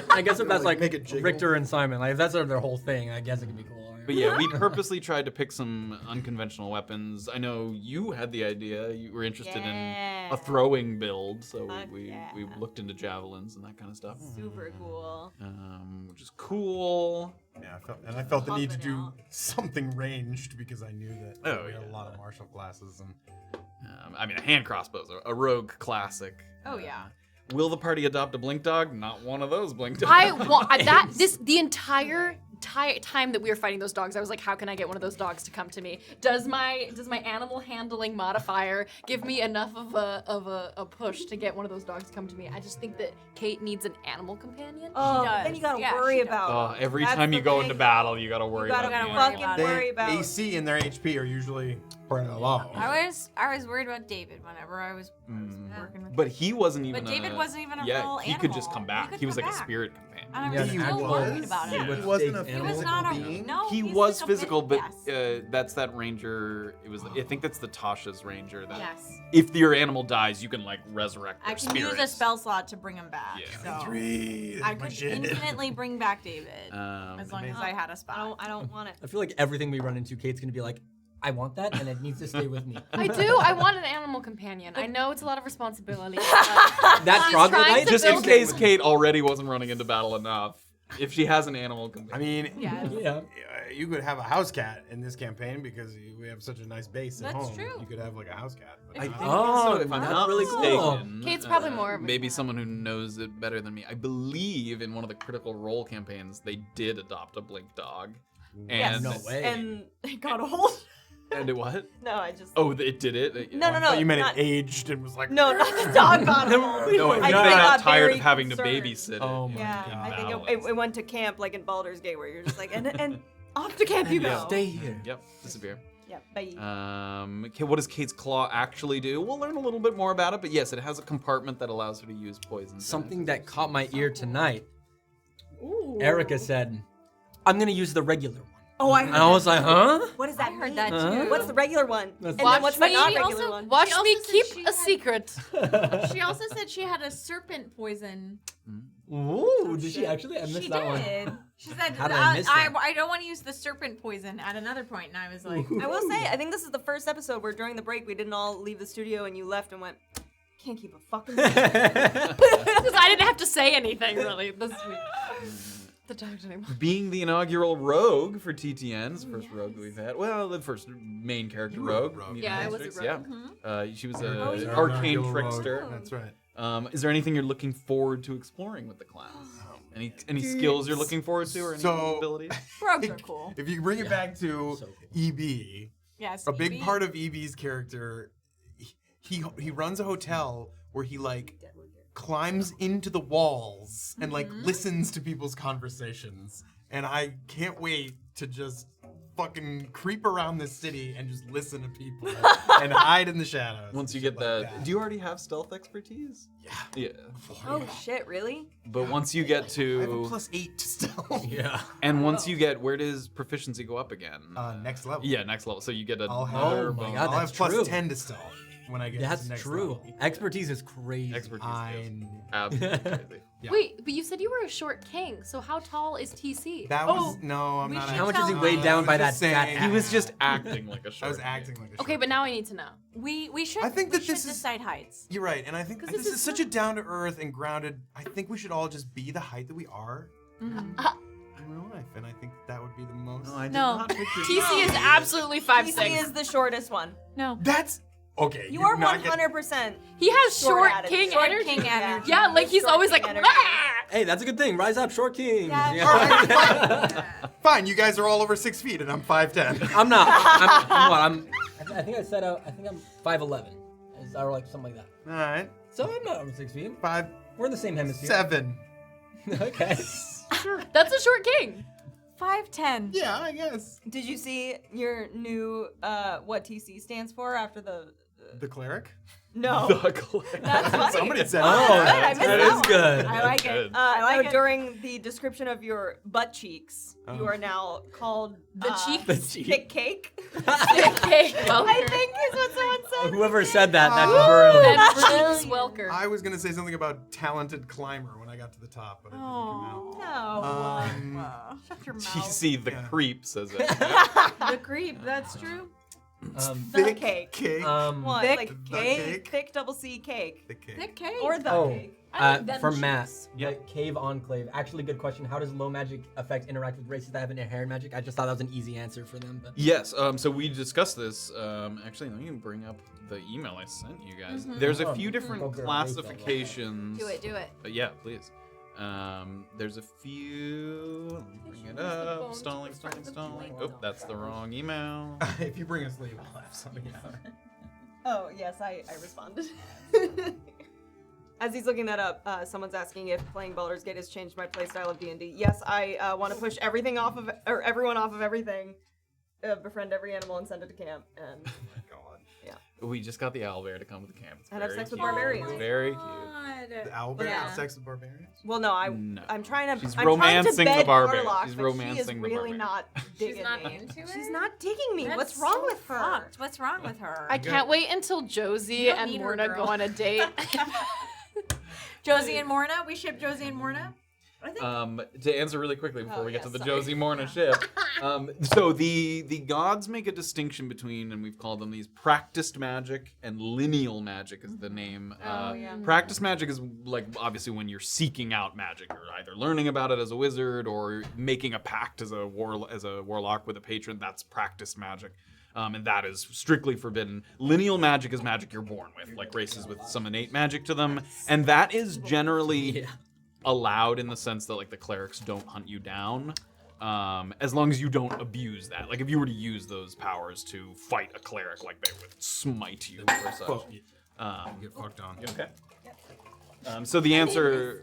I guess if that's like Make it jiggle. Richter and Simon, like if that's their whole thing, I guess it could be cool. But yeah, we purposely tried to pick some unconventional weapons. I know you had the idea. You were interested in a throwing build, so Fuck we yeah. looked into javelins and that kind of stuff, Super cool. which is cool. Yeah, I felt the need to Pump it do out. something ranged because I knew that Oh, we had yeah. a lot of martial classes and. I mean, a hand crossbow's a rogue classic. Oh, yeah. Will the party adopt a blink dog? Not one of those blink dogs. The entire time that we were fighting those dogs, I was like, how can I get one of those dogs to come to me? Does my animal handling modifier give me enough of a push to get one of those dogs to come to me? I just think that Kate needs an animal companion. Oh, does. then you gotta Yeah, worry she does. about. Every That's time you the go thing. into battle, you gotta worry You gotta, about gotta the worry animal. about it. worry about. AC and their HP are usually pretty low. I was worried about David whenever I was working with But he wasn't even. But David wasn't even a yeah, real he could just animal. come back. He could He was come like a back. spirit companion. And I Yeah, was an so actual- worried about Yeah. it. He wasn't a He He was physical not a being. no. He he's was like a physical, but yes. that's that ranger. It was. I think that's the Tasha's ranger. That Yes. if your animal dies, you can like resurrect their I can use a spirits. spell slot to bring him back. Yeah. So Three. I my could shit. infinitely bring back David as long as amazing. I had a spot. I don't want it. I feel like everything we run into, Kate's gonna be like, I want that, and it needs to stay with me. I do. I want an animal companion. I know it's a lot of responsibility. but That She's troglodyte, trying to Just in build- case Kate already wasn't running into battle enough, if she has an animal companion. I mean, Yeah. Yeah. you could have a house cat in this campaign because we have such a nice base at That's home. true. You could have like a house cat. But I think Oh, also, if I'm that's not really cool. mistaken, Kate's probably more of a maybe cat. someone who knows it better than me. I believe in one of the Critical Role campaigns, they did adopt a blink dog, and No way. And it got old. and it what? No, I just. Oh, it did it. No, no, I no. thought you meant not, it aged and was like. No, not the dog got old. No, I think they got got tired very of having to concerned. babysit it. Oh my Yeah, god. I think Wow. it went to camp like in Baldur's Gate where you're just like, and off to camp you Yeah. go. Stay here. Yep, disappear. Yeah, bye. Okay, what does Kate's claw actually do? We'll learn a little bit more about it, but yes, it has a compartment that allows her to use poison. Something that caught my ear tonight. Erica said, I'm gonna use the regular one. Oh, I And heard I was like, huh? What does that I heard mean? that Huh? too. What's the regular one? That's- And then what's the me. not She regular also- one? Watch She me also said keep she a had- secret. She also said she had a serpent poison. Ooh, did she actually? I missed She that one. did. She said, How did I miss that? I don't want to use the serpent poison at another point. And I was like, I will say, I think this is the first episode where during the break we didn't all leave the studio and you left and went, can't keep a fucking secret. Because I didn't have to say anything really this week. The dog didn't. Being the inaugural rogue for TTN, it's the first rogue that we've had. Well, the first main character rogue. rogue. Yeah, I was a Matrix, rogue. Yeah. She was Oh, an yeah. arcane Rogue. trickster. That's right. Is there anything you're looking forward to exploring with the class? Any skills you're looking forward to, or any So- abilities? rogues are cool. If you bring it back to So cool. EB, Yes. a big Evie. part of EB's character, he runs a hotel where he like climbs into the walls and like listens to people's conversations, and I can't wait to just fucking creep around this city and just listen to people and hide in the shadows. Once you and get shit like that, do you already have stealth expertise? Yeah. Yeah. Oh shit, really? But once you get I have a to, +8 to stealth. Yeah. and once you get, where does proficiency go up again? Next level. Yeah, next level. So you get a I'll have, another Oh my bonus. God, I'll that's have true. +10 to stealth when I get to That's the next true. level. Expertise is crazy. Expertise. I is know. absolutely crazy. Yeah. Wait, but you said you were a short king, so how tall is TC? That was no, I'm we not. should How much is he tell weighed him. down I was by just that fat saying- He was just acting like a I short. was acting like a. Okay, short but now I need to know. We should. I think we that this should is- decide heights. You're right, and I think 'Cause this this is is such a down to earth and grounded. I think we should all just be the height that we are in real life, and I think that would be the most. No, I did No. not picture TC is absolutely 5'6". TC is the shortest one. No. That's okay. You are did not get- 100%. He has Short short attitude. king Short energy. king energy. Yeah, like he's Short always king like, energy. "Ah!" Hey, that's a good thing. Rise up, short king. Yeah. Yeah. All right, fine. You guys are all over 6 feet, and I'm 5'10". I'm not. I'm what? I think I said I think I'm 5'11", or like something like that. All right, So I'm not over 6 feet. 5'7". We're in the same hemisphere. Okay. That's a short king. 5'10". Yeah, I guess. Did you see your new what TC stands for after the? The cleric. No. The clip. That's funny. Somebody said. Oh, I missed that that is one. good. I like it. Good. I like it. During the description of your butt cheeks, you Oh. are now called The cheeks? The cheek. Thick cake. Okay, well, I think is what someone said. Whoever said that, that's Oh. brilliant. and cheeks Welker. I was gonna say something about talented climber when I got to the top, but it didn't come out. No. Shut your mouth. TC the Yeah. creep says it. The creep. That's true. The Thick cake. cake. What? Thick Like the cake? cake? Thick double C cake. Thick cake. Thick cake. Or the Oh, cake. I like them for Matt, cheeks. Yeah. the Cave Enclave. Actually, good question. How does low magic effect interact with races that have inherent magic? I just thought that was an easy answer for them. But Yes, so we discussed this. Actually, let me bring up the email I sent you guys. There's a few different Oh, girl, classifications. Do it. Do it. Yeah, please. There's a few. Let me bring it up. Stalling. Oh, that's the wrong email. If you bring us leave, I'll have something out. Oh, yes, I responded. As he's looking that up, someone's asking if playing Baldur's Gate has changed my playstyle of D&D. Yes, I want to push everything off of, or everyone off of everything, befriend every animal and send it to camp, and Oh my god. We just got the owlbear to come to the camp. It's And have very sex with cute. barbarians. It's very cute. The owlbear Yeah. has sex with barbarians? well, no, No. I'm trying to. She's I'm romancing trying the to bed barbarian. Harlock, She's but romancing she is the really barbarian. not digging She's not me. into it. She's not digging me. That's What's wrong so with her? fucked. What's wrong with her? I can't wait until Josie don't and need her, Morna girl. go on a date. Josie and Morna. We ship Josie and Morna. I think. To answer really quickly before we get to the sorry. Josie Morna ship. So the gods make a distinction between, and we've called them these practiced magic and lineal magic is the name. Practiced magic is like obviously when you're seeking out magic. You're either learning about it as a wizard or making a pact as a warlock with a patron. That's practiced magic. And that is strictly forbidden. Lineal magic is magic you're born with, like races with some innate magic to them. And that is generally allowed in the sense that like the clerics don't hunt you down, as long as you don't abuse that. Like if you were to use those powers to fight a cleric, like they would smite you or such. Get fucked on. Okay. So the answer,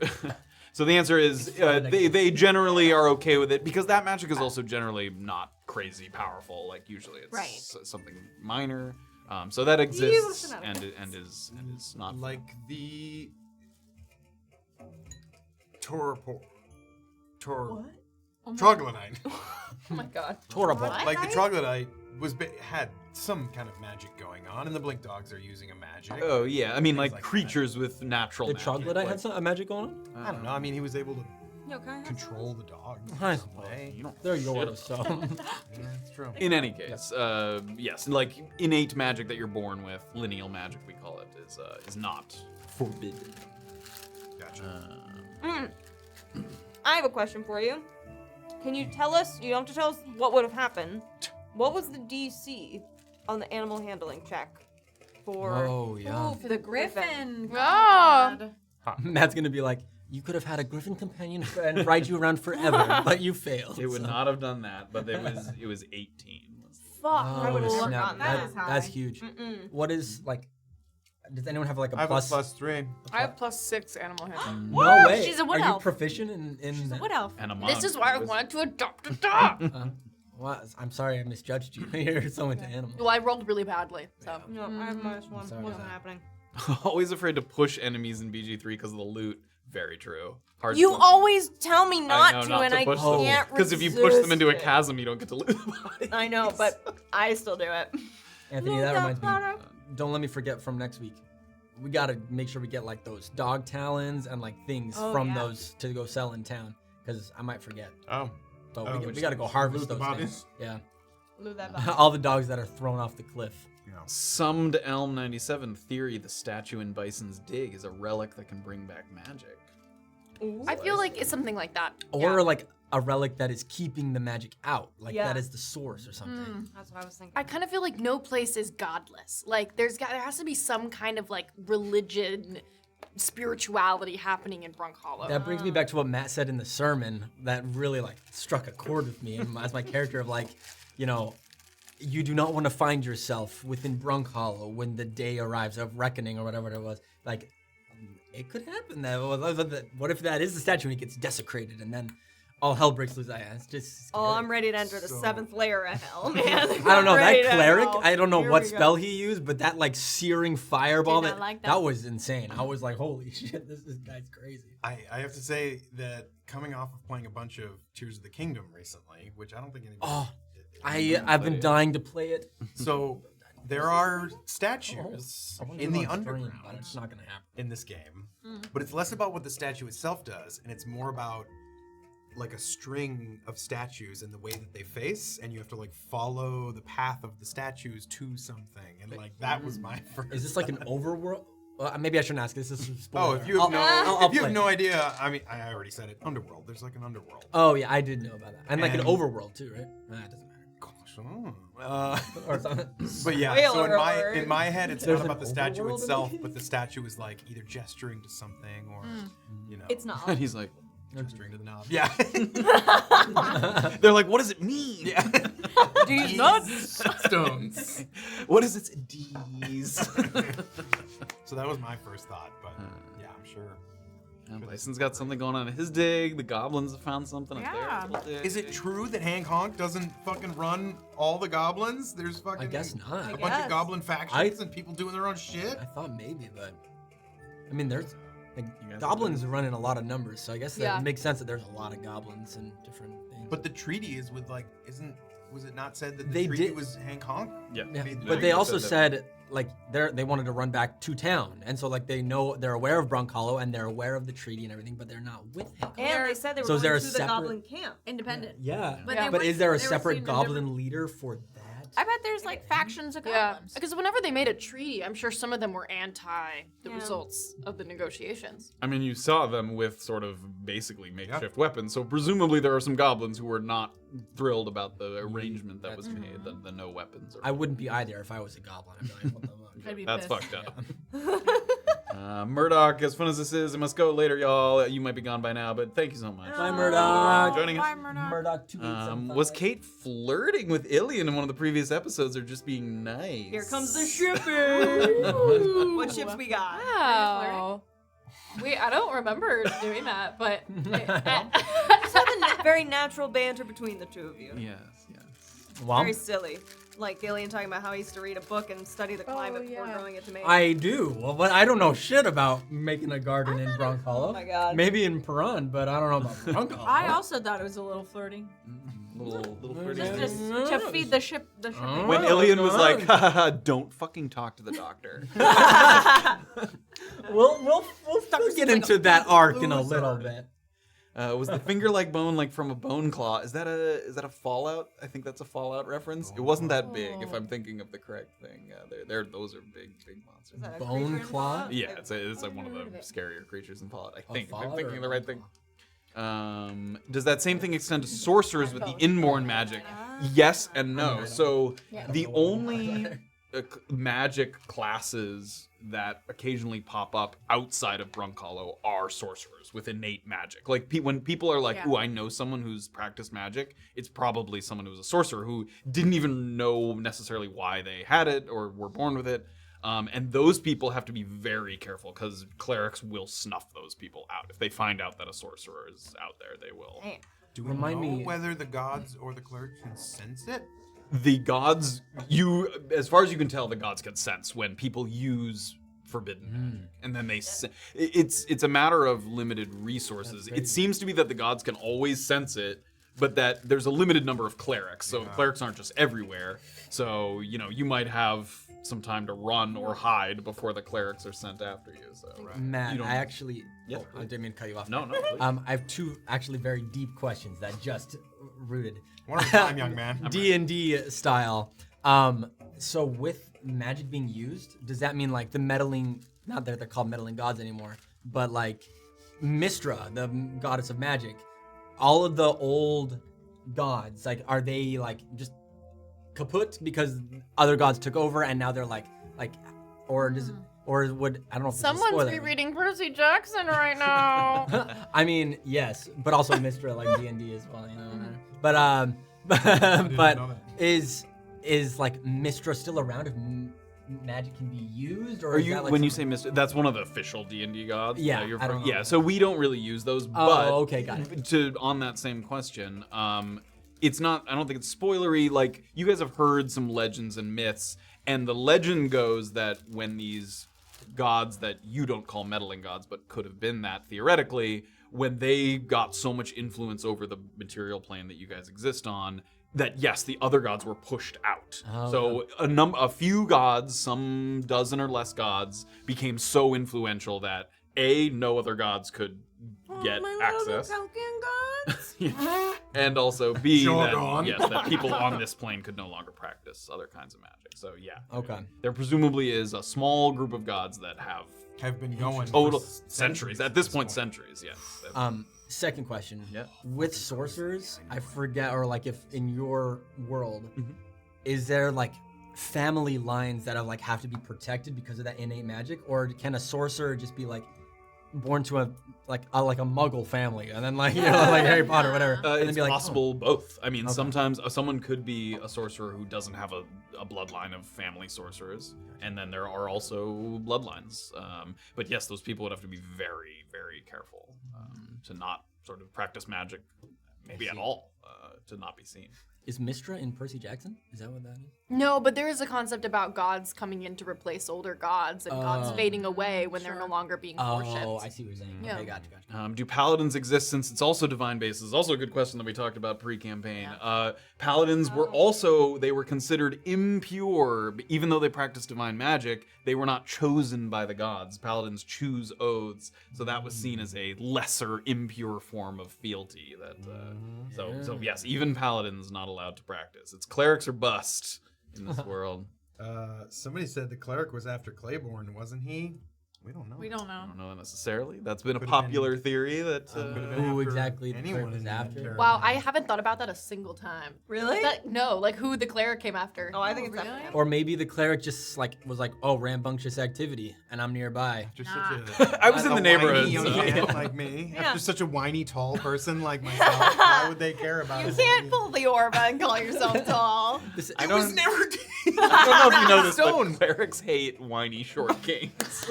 is they generally are okay with it because that magic is also generally not crazy powerful. Like usually it's Right. something minor. So that exists and is not Like the troglodyte. Oh my god. Horrible. Like the troglodyte had some kind of magic going on, and the blink dogs are using a magic. Oh yeah, I mean Things like, like creatures with natural The magic. troglodyte had some a magic going on? I don't know. I mean, he was able to You okay? control the dogs. I in some suppose. way. You don't They're shit yours, about so. Yeah, that's true. In any case, yes, like innate magic that you're born with, lineal magic we call it, is not forbidden. Gotcha. I have a question for you. Can you tell us? You don't have to tell us what would have happened. What was the DC on the animal handling check for? Oh yeah. Ooh, for the griffin. Oh. God. Matt's gonna be like, you could have had a griffin companion and ride you around forever, but you failed. It would so. not have done that, but it was 18. Fuck, I would have Oh, never snap. gotten That that. is high. That's huge. Mm-mm. What is like? Does anyone have like a I have plus? a +3. I have +6 animal handling. No way. She's a wood Are you elf. proficient in She's a that? wood elf. And a This is why I wanted to adopt a dog. Well, I'm sorry I misjudged you. You're so into animals. Well, I rolled really badly, so. No, I have minus one. sorry Wasn't about that. happening. Always afraid to push enemies in BG3 because of the loot. Very true. Hard You to- always tell me not I know, to, not and to I push can't because if you push them into a resist it. chasm, you don't get to loot the body. I know, but I still do it. Anthony, that reminds me. Don't let me forget from next week. We gotta make sure we get like those dog talons and like things Oh, from yeah. those to go sell in town, because I might forget. Oh. So Oh, we which- gotta go harvest the those bodies? things. Yeah, Lose that back. all the dogs that are thrown off the cliff. Summed Elm 97 theory: the statue in Bison's Dig is a relic that can bring back magic. I feel like it's something like that. Or Yeah. like a relic that is keeping the magic out, like Yeah. that is the source or something. That's what I was thinking. I kind of feel like no place is godless. Like there has to be some kind of like religion, spirituality happening in Brunkhollow. That brings me back to what Matt said in the sermon that really like struck a chord with me and as my character of like, you know, you do not want to find yourself within Brunkhollow when the day arrives of reckoning or whatever it was. Like, it could happen that. What if that is the statue and it gets desecrated and then all hell breaks loose? It's just scary. Oh, I'm ready to enter the 7th layer of hell, man. I don't know, I'm ready that to cleric, go. I don't know Here what we go. spell he used, but that like searing fireball, Did not that, like that that. was insane. I was like, holy shit, this guy's crazy. I have to say that coming off of playing a bunch of Tears of the Kingdom recently, which I don't think anybody. Oh, I've been dying to play it. So there are statues I wanna in do the it on stream, underground but it's not gonna happen. in this game, but it's less about what the statue itself does, and it's more about like a string of statues and the way that they face, and you have to like follow the path of the statues to something, and like that was my first. Is this like an overworld? Well, maybe I shouldn't ask. This is a Oh, spoiler. if you have I'll if you have play. no idea, I mean, I already said it. Underworld. There's like an underworld. Oh yeah, I did know about that. And like an And- overworld too, right? Nah, it doesn't matter. Or something. But yeah, so Spoiler alert. in my head, it's There's not an about the statue overworld in itself, the but the statue is like either gesturing to something or you know, It's not. And he's like, gesturing to the knob. Yeah. they're like, what does it mean? Yeah. These nuts. Stones. What is its D's? So that was my first thought, but yeah, I'm sure. Bison's got something going on in his dig. The goblins have found something Yeah. up there. Little dig. Is it true that Hank Honk doesn't fucking run all the goblins? There's fucking I guess not. a I bunch of guess. goblin factions and people doing their own shit. I thought maybe, but I mean, there's like guys goblins run in a lot of numbers, so I guess that Yeah. makes sense that there's a lot of goblins and different things. But the treaty is with like, was it not said that the They treaty did- was Hank Honk? Yeah. Yeah, made the but they treaty. also said said like they wanted to run back to town, and so like they're aware of Brunkhollow and they're aware of the treaty and everything, but they're not with him. And they said they were So is there going a to the separate- goblin camp. Independent. Yeah, But Yeah. they but were- is there a they were separate seen in goblin different- leader for that? I bet there's like factions of Yeah, goblins. because whenever they made a treaty, I'm sure some of them were anti the Yeah. results of the negotiations. I mean, you saw them with sort of basically makeshift weapons, so presumably there are some goblins who were not thrilled about the arrangement that was made, the no weapons. Or I wouldn't be either if I was a goblin. I'd be like, what the fuck? I'd be That's pissed. fucked up. Murdoch, as fun as this is, it must go later, y'all. You might be gone by now, but thank you so much. Bye, Murdoch. Joining us. Bye, Murdoch. Murdoch 2875. Was Kate flirting with Ilian in one of the previous episodes, or just being nice? Here comes the shipping. What ships we got? Wow. I don't remember doing that, but Just have a very natural banter between the two of you. Yes, yes. Well, Very silly. Like Gillian talking about how he used to read a book and study the climate before growing it tomatoes. I do. Well, but I don't know shit about making a garden in Brunkhollow. Oh my God. Maybe in Peron, but I don't know about Brunkhollow. I also thought it was a little flirty. Little flirty. Just to feed the ship. Oh. When Ilian was like, ha ha ha, don't fucking talk to the doctor. We'll get into that arc in a little bit. Was the finger like bone like from a bone claw? Is that a Fallout? I think that's a Fallout reference. It wasn't that big, if I'm thinking of the correct thing. Those are big monsters. Is that a Bone creature in claw? Fallout? Yeah, it's like one of the scarier creatures in Fallout. I think. If I'm Fallout thinking or of the right Bone thing. Does that same thing extend to sorcerers with the inborn magic? Yes and no. So the only magic classes that occasionally pop up outside of Brunkhollow are sorcerers with innate magic. Like when people are like, "Ooh, I know someone who's practiced magic," it's probably someone who's a sorcerer who didn't even know necessarily why they had it or were born with it. And those people have to be very careful because clerics will snuff those people out. If they find out that a sorcerer is out there, they will. Damn. Do we Remind know me- whether the gods or the cleric can sense it? The gods, as far as you can tell, the gods can sense when people use forbidden magic, and then it's a matter of limited resources. It seems to be that the gods can always sense it, but that there's a limited number of clerics, so clerics aren't just everywhere. So you might have some time to run or hide before the clerics are sent after you. So Matt, you don't- I actually. Yeah, I didn't mean to cut you off. No. I have two actually very deep questions that just rooted. One at a time, young man. D&D style. So with magic being used, does that mean like the meddling? Not that they're called meddling gods anymore, but like Mystra, the goddess of magic. All of the old gods, like, are they like just kaput because other gods took over and now they're like, or does it, or would I don't know if this is Someone's spoiler. rereading Percy Jackson right now. I mean, yes, but also Mystra like D&D as well, but know that. is like Mystra still around if magic can be used, or Are is you that, like, when you something- say Mr. That's one of the official D&D gods. Yeah, you're I don't know. yeah. So we don't really use those. Oh, But okay, got it. To on that same question, it's not. I don't think it's spoilery. Like you guys have heard some legends and myths, and the legend goes that when these gods that you don't call meddling gods, but could have been that theoretically, when they got so much influence over the material plane that you guys exist on, that yes, the other gods were pushed out. Oh, So a few gods, some dozen or less gods, became so influential that no other gods could get access, and also B, Jordan. that people on this plane could no longer practice other kinds of magic. So yeah, Okay. there presumably is a small group of gods that have Been going total for centuries. At this point, centuries. Yes. Second question. Yeah. With sorcerers, I forget, or like if in your world, Mm-hmm. is there like family lines that have to be protected because of that innate magic, or can a sorcerer just be like born to a Muggle family and then like Harry Potter, whatever? and then It's be like, possible both. I mean, sometimes someone could be a sorcerer who doesn't have a bloodline of family sorcerers, and then there are also bloodlines. But yes, those people would have to be very, very careful to not sort of practice magic, maybe at all, to not be seen. Is Mystra in Percy Jackson? Is that what that is? No, but there is a concept about gods coming in to replace older gods and gods fading away when they're no longer being worshipped. Oh, I see what you're saying. Yeah. Okay, gotcha. Do paladins exist since it's also divine based? This is also a good question that we talked about pre-campaign. Paladins were were considered impure, even though they practiced divine magic. They were not chosen by the gods. Paladins choose oaths, so that was seen as a lesser impure form of fealty. So yes, even paladins not allowed to practice. It's clerics or bust in this world. Somebody said the cleric was after Claiborne, wasn't he? We don't know. We don't know. I don't know that necessarily. That's been a Could've popular theory that. Who exactly the anyone cleric was in that after? character. Wow, I haven't thought about that a single time. Really? Who the cleric came after. Oh, I think it's really? after him. Or maybe the cleric just was like, oh, rambunctious activity, and I'm nearby. After Nah. such a, I was in a the neighborhood. whiny young so- man like me. Yeah. After such a whiny tall person like myself, why would they care about You us? can't pull the orb and call yourself tall. I It was never. I don't know if you know this, Stone. but clerics hate whiny short kings.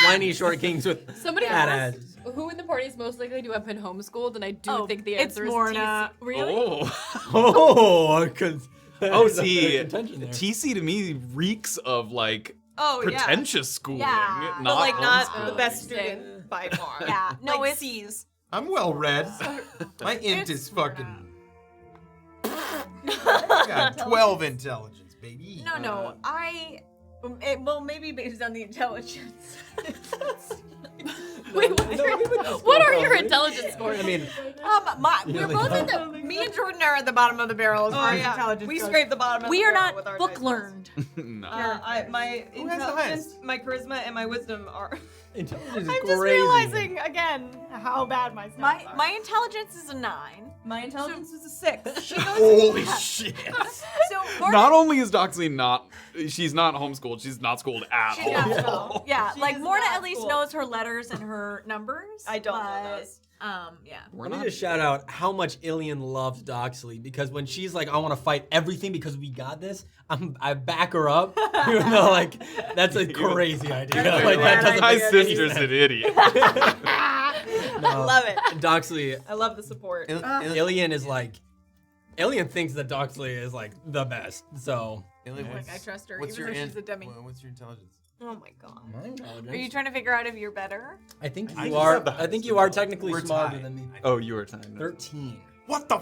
whiny short kings with Somebody fat asked asses. who in the party is most likely to have been homeschooled, and I do think the it's answer is Morna. TC. Really? Oh, Because see, contention there. TC to me reeks of like Oh, pretentious schooling, Yeah. not But like not homeschooling. the best Interesting. student by far. Yeah. No, like it's C's. I'm well read. My int It's is fucking. Morna. Got 12 intelligence, baby. No. Well, maybe based on the intelligence. Wait, what are your intelligence scores? I mean, We're both at the. Me and Jordan are at the bottom of the barrel as far as intelligence We goes. scraped the bottom. Of We the are barrel not with our book dice. learned. no. My Who has the intelligence, highest? my charisma, and my wisdom are. intelligence is I'm crazy. just realizing again how bad my stats My are. my intelligence is a 9. My intelligence is a 6. She knows. Holy shit! So Morna, Not only is Doxley she's not homeschooled, she's not schooled at she's all. not schooled. Yeah, She like is Morna not at least schooled. knows her letters and her numbers. I don't know but, those. Yeah. We're Let me not. just shout out how much Ilian loves Doxley, because when she's like, I want to fight everything because we got this, I back her up, even though like that's a crazy idea. That's a Like that bad doesn't My make any sister's sense. an idiot. I love it. Doxley, I love the support. Ilian is like, Ilian thinks that Doxley is like the best. So Like, I trust her, What's even your though she's a dummy. What's your intelligence? Oh my god. my intelligence. Are you trying to figure out if you're better? I think I you just are. have the I think highest you are intelligence. technically We're smarter tied. than me. Oh, you were 10. 13. What the?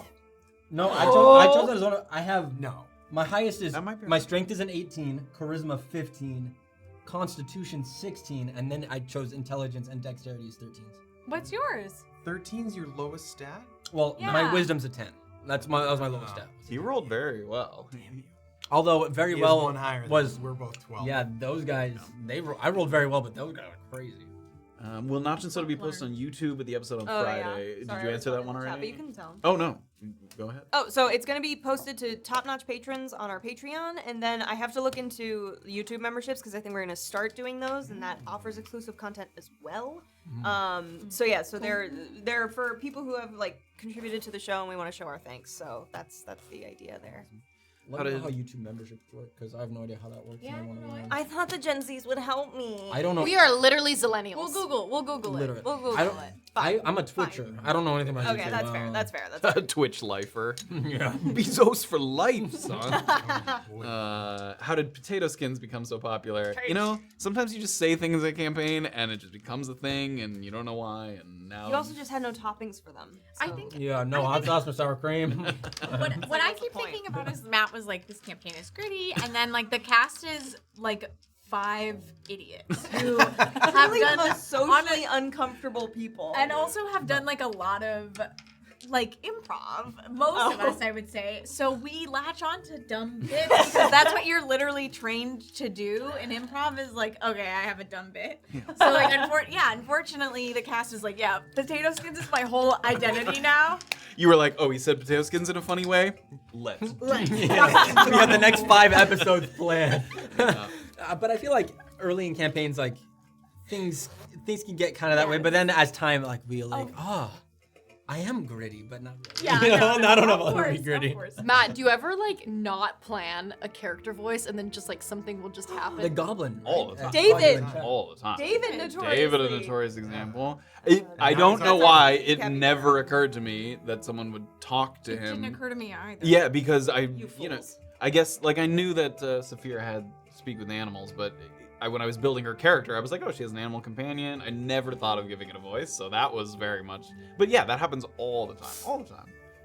No, I chose Arizona. I have No. my highest is That might be my right. strength is an 18, charisma 15, constitution 16, and then I chose intelligence and dexterity is 13. What's yours? 13's your lowest stat? Well, my Yeah. wisdom's a 10. That was my lowest stat. You rolled very well. Although very He well is one higher than was us. We're both 12. yeah, those guys I rolled very well, but those guys are crazy. Will Notch and Soda be posted on YouTube with the episode on Friday? Did you answer that one already? But you can tell. Oh, no. Go ahead. Oh, so it's going to be posted to top-notch patrons on our Patreon, and then I have to look into YouTube memberships because I think we're going to start doing those, and that offers exclusive content as well. So yeah, so they're for people who have like contributed to the show, and we want to show our thanks. So that's the idea there. Let me know how YouTube memberships work, because I have no idea how that works. Yeah, and I wanna no, learn. I thought the Gen Zs would help me. I don't know. We are literally Zillennials. We'll Google Literally. it. We'll Google I don't, it. I'm a Twitcher. I don't know anything about Okay, YouTube. that's fair. That's fair. That's A fair. Twitch lifer. Yeah. Bezos for life, son. How did potato skins become so popular? You know, sometimes you just say things at campaign and it just becomes a thing and you don't know why. And now You also just had no toppings for them. I so- think Yeah, no hot sauce with sour cream. what I keep thinking about is Matt was like, this campaign is gritty, and then like the cast is like 5 idiots who have Really done the socially uncomfortable people. and also have done like a lot of like improv. Most of us, I would say. So we latch on to dumb bits because that's what you're literally trained to do. In improv is like, okay, I have a dumb bit. So like, unfortunately, the cast is like, yeah, potato skins is my whole identity now. you were like, oh, he said potato skins in a funny way? Let's. Yeah. We have the next 5 episodes planned. But I feel like early in campaigns, like things can get kind of that way. But then as time, like we like, I am gritty, but not really. Yeah, You know? no, I don't know of about course, to be gritty. of course. Matt, do you ever like not plan a character voice and then just like something will just happen? The goblin. All right? the time. David. All the time. David notoriously. David, a notorious example. I now don't he's know got why Captain it never Marvel. occurred to me that someone would talk to It didn't him. occur to me either. Yeah, because I, You you know, fools. I guess like I knew that Saphira had speak with animals, but when I was building her character, I was like, oh, she has an animal companion. I never thought of giving it a voice, so that was very much. But yeah, that happens all the time,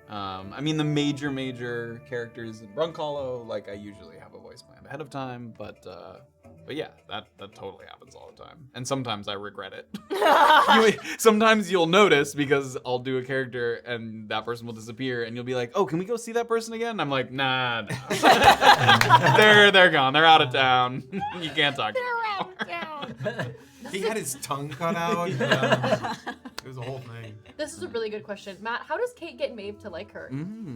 I mean, the major characters in Brunkhollow, like I usually have a voice planned ahead of time, but yeah, that totally happens all the time, and sometimes I regret it. Sometimes you'll notice because I'll do a character and that person will disappear, and you'll be like, "Oh, can we go see that person again?" And I'm like, "Nah, they're gone. They're out of town. You can't talk to them." He had his tongue cut out. It was a whole thing. This is a really good question. Matt, how does Kate get Maeve to like her?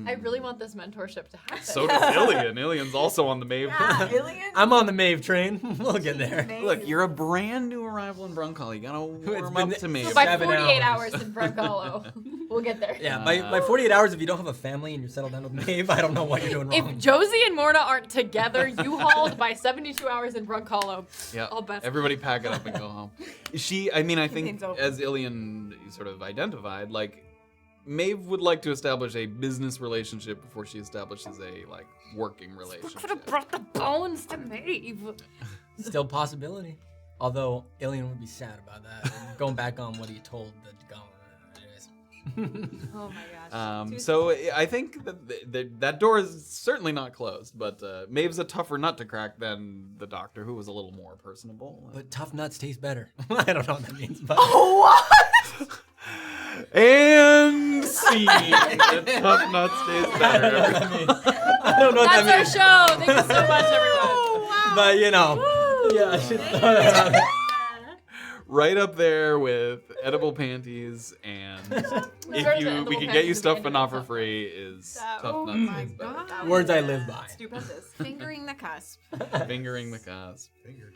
I really want this mentorship to happen. So does Ilian. Ilian's also on the Maeve. Alien? I'm on the Maeve train. We'll get there. Look, you're a brand new arrival in Brunkhollow. You gotta warm been up to Maeve. So by 7 48 hours. hours in Brunkhollow, we'll get there. Yeah, by 48 hours, if you don't have a family and you're settled down with Maeve, I don't know what you're doing wrong. If Josie and Morna aren't together, you hauled by 72 hours in Brunkhollow. Yeah, I'll bet. everybody pack it up and go home. I think Campaign's over. as Ilian sort of identified, like Maeve would like to establish a business relationship before she establishes a like working Could have relationship. brought the bones to Maeve. Still possibility. Although Ilian would be sad about that. And going back on what he told the goblin. Oh my gosh. So I think that door is certainly not closed, but Maeve's a tougher nut to crack than the doctor, who was a little more personable. But tough nuts taste better. I don't know what that means. But And scene. The tough nuts taste better. I don't know what that That's means. our show. Thank you so much, everyone. But you know, yeah, I should throw that out there. Right up there with edible panties and we can get you stuff for not for free is tough nuts taste better. Words I live by. Stupendous. Fingering the cusp. Fingering the cusp. Fingered.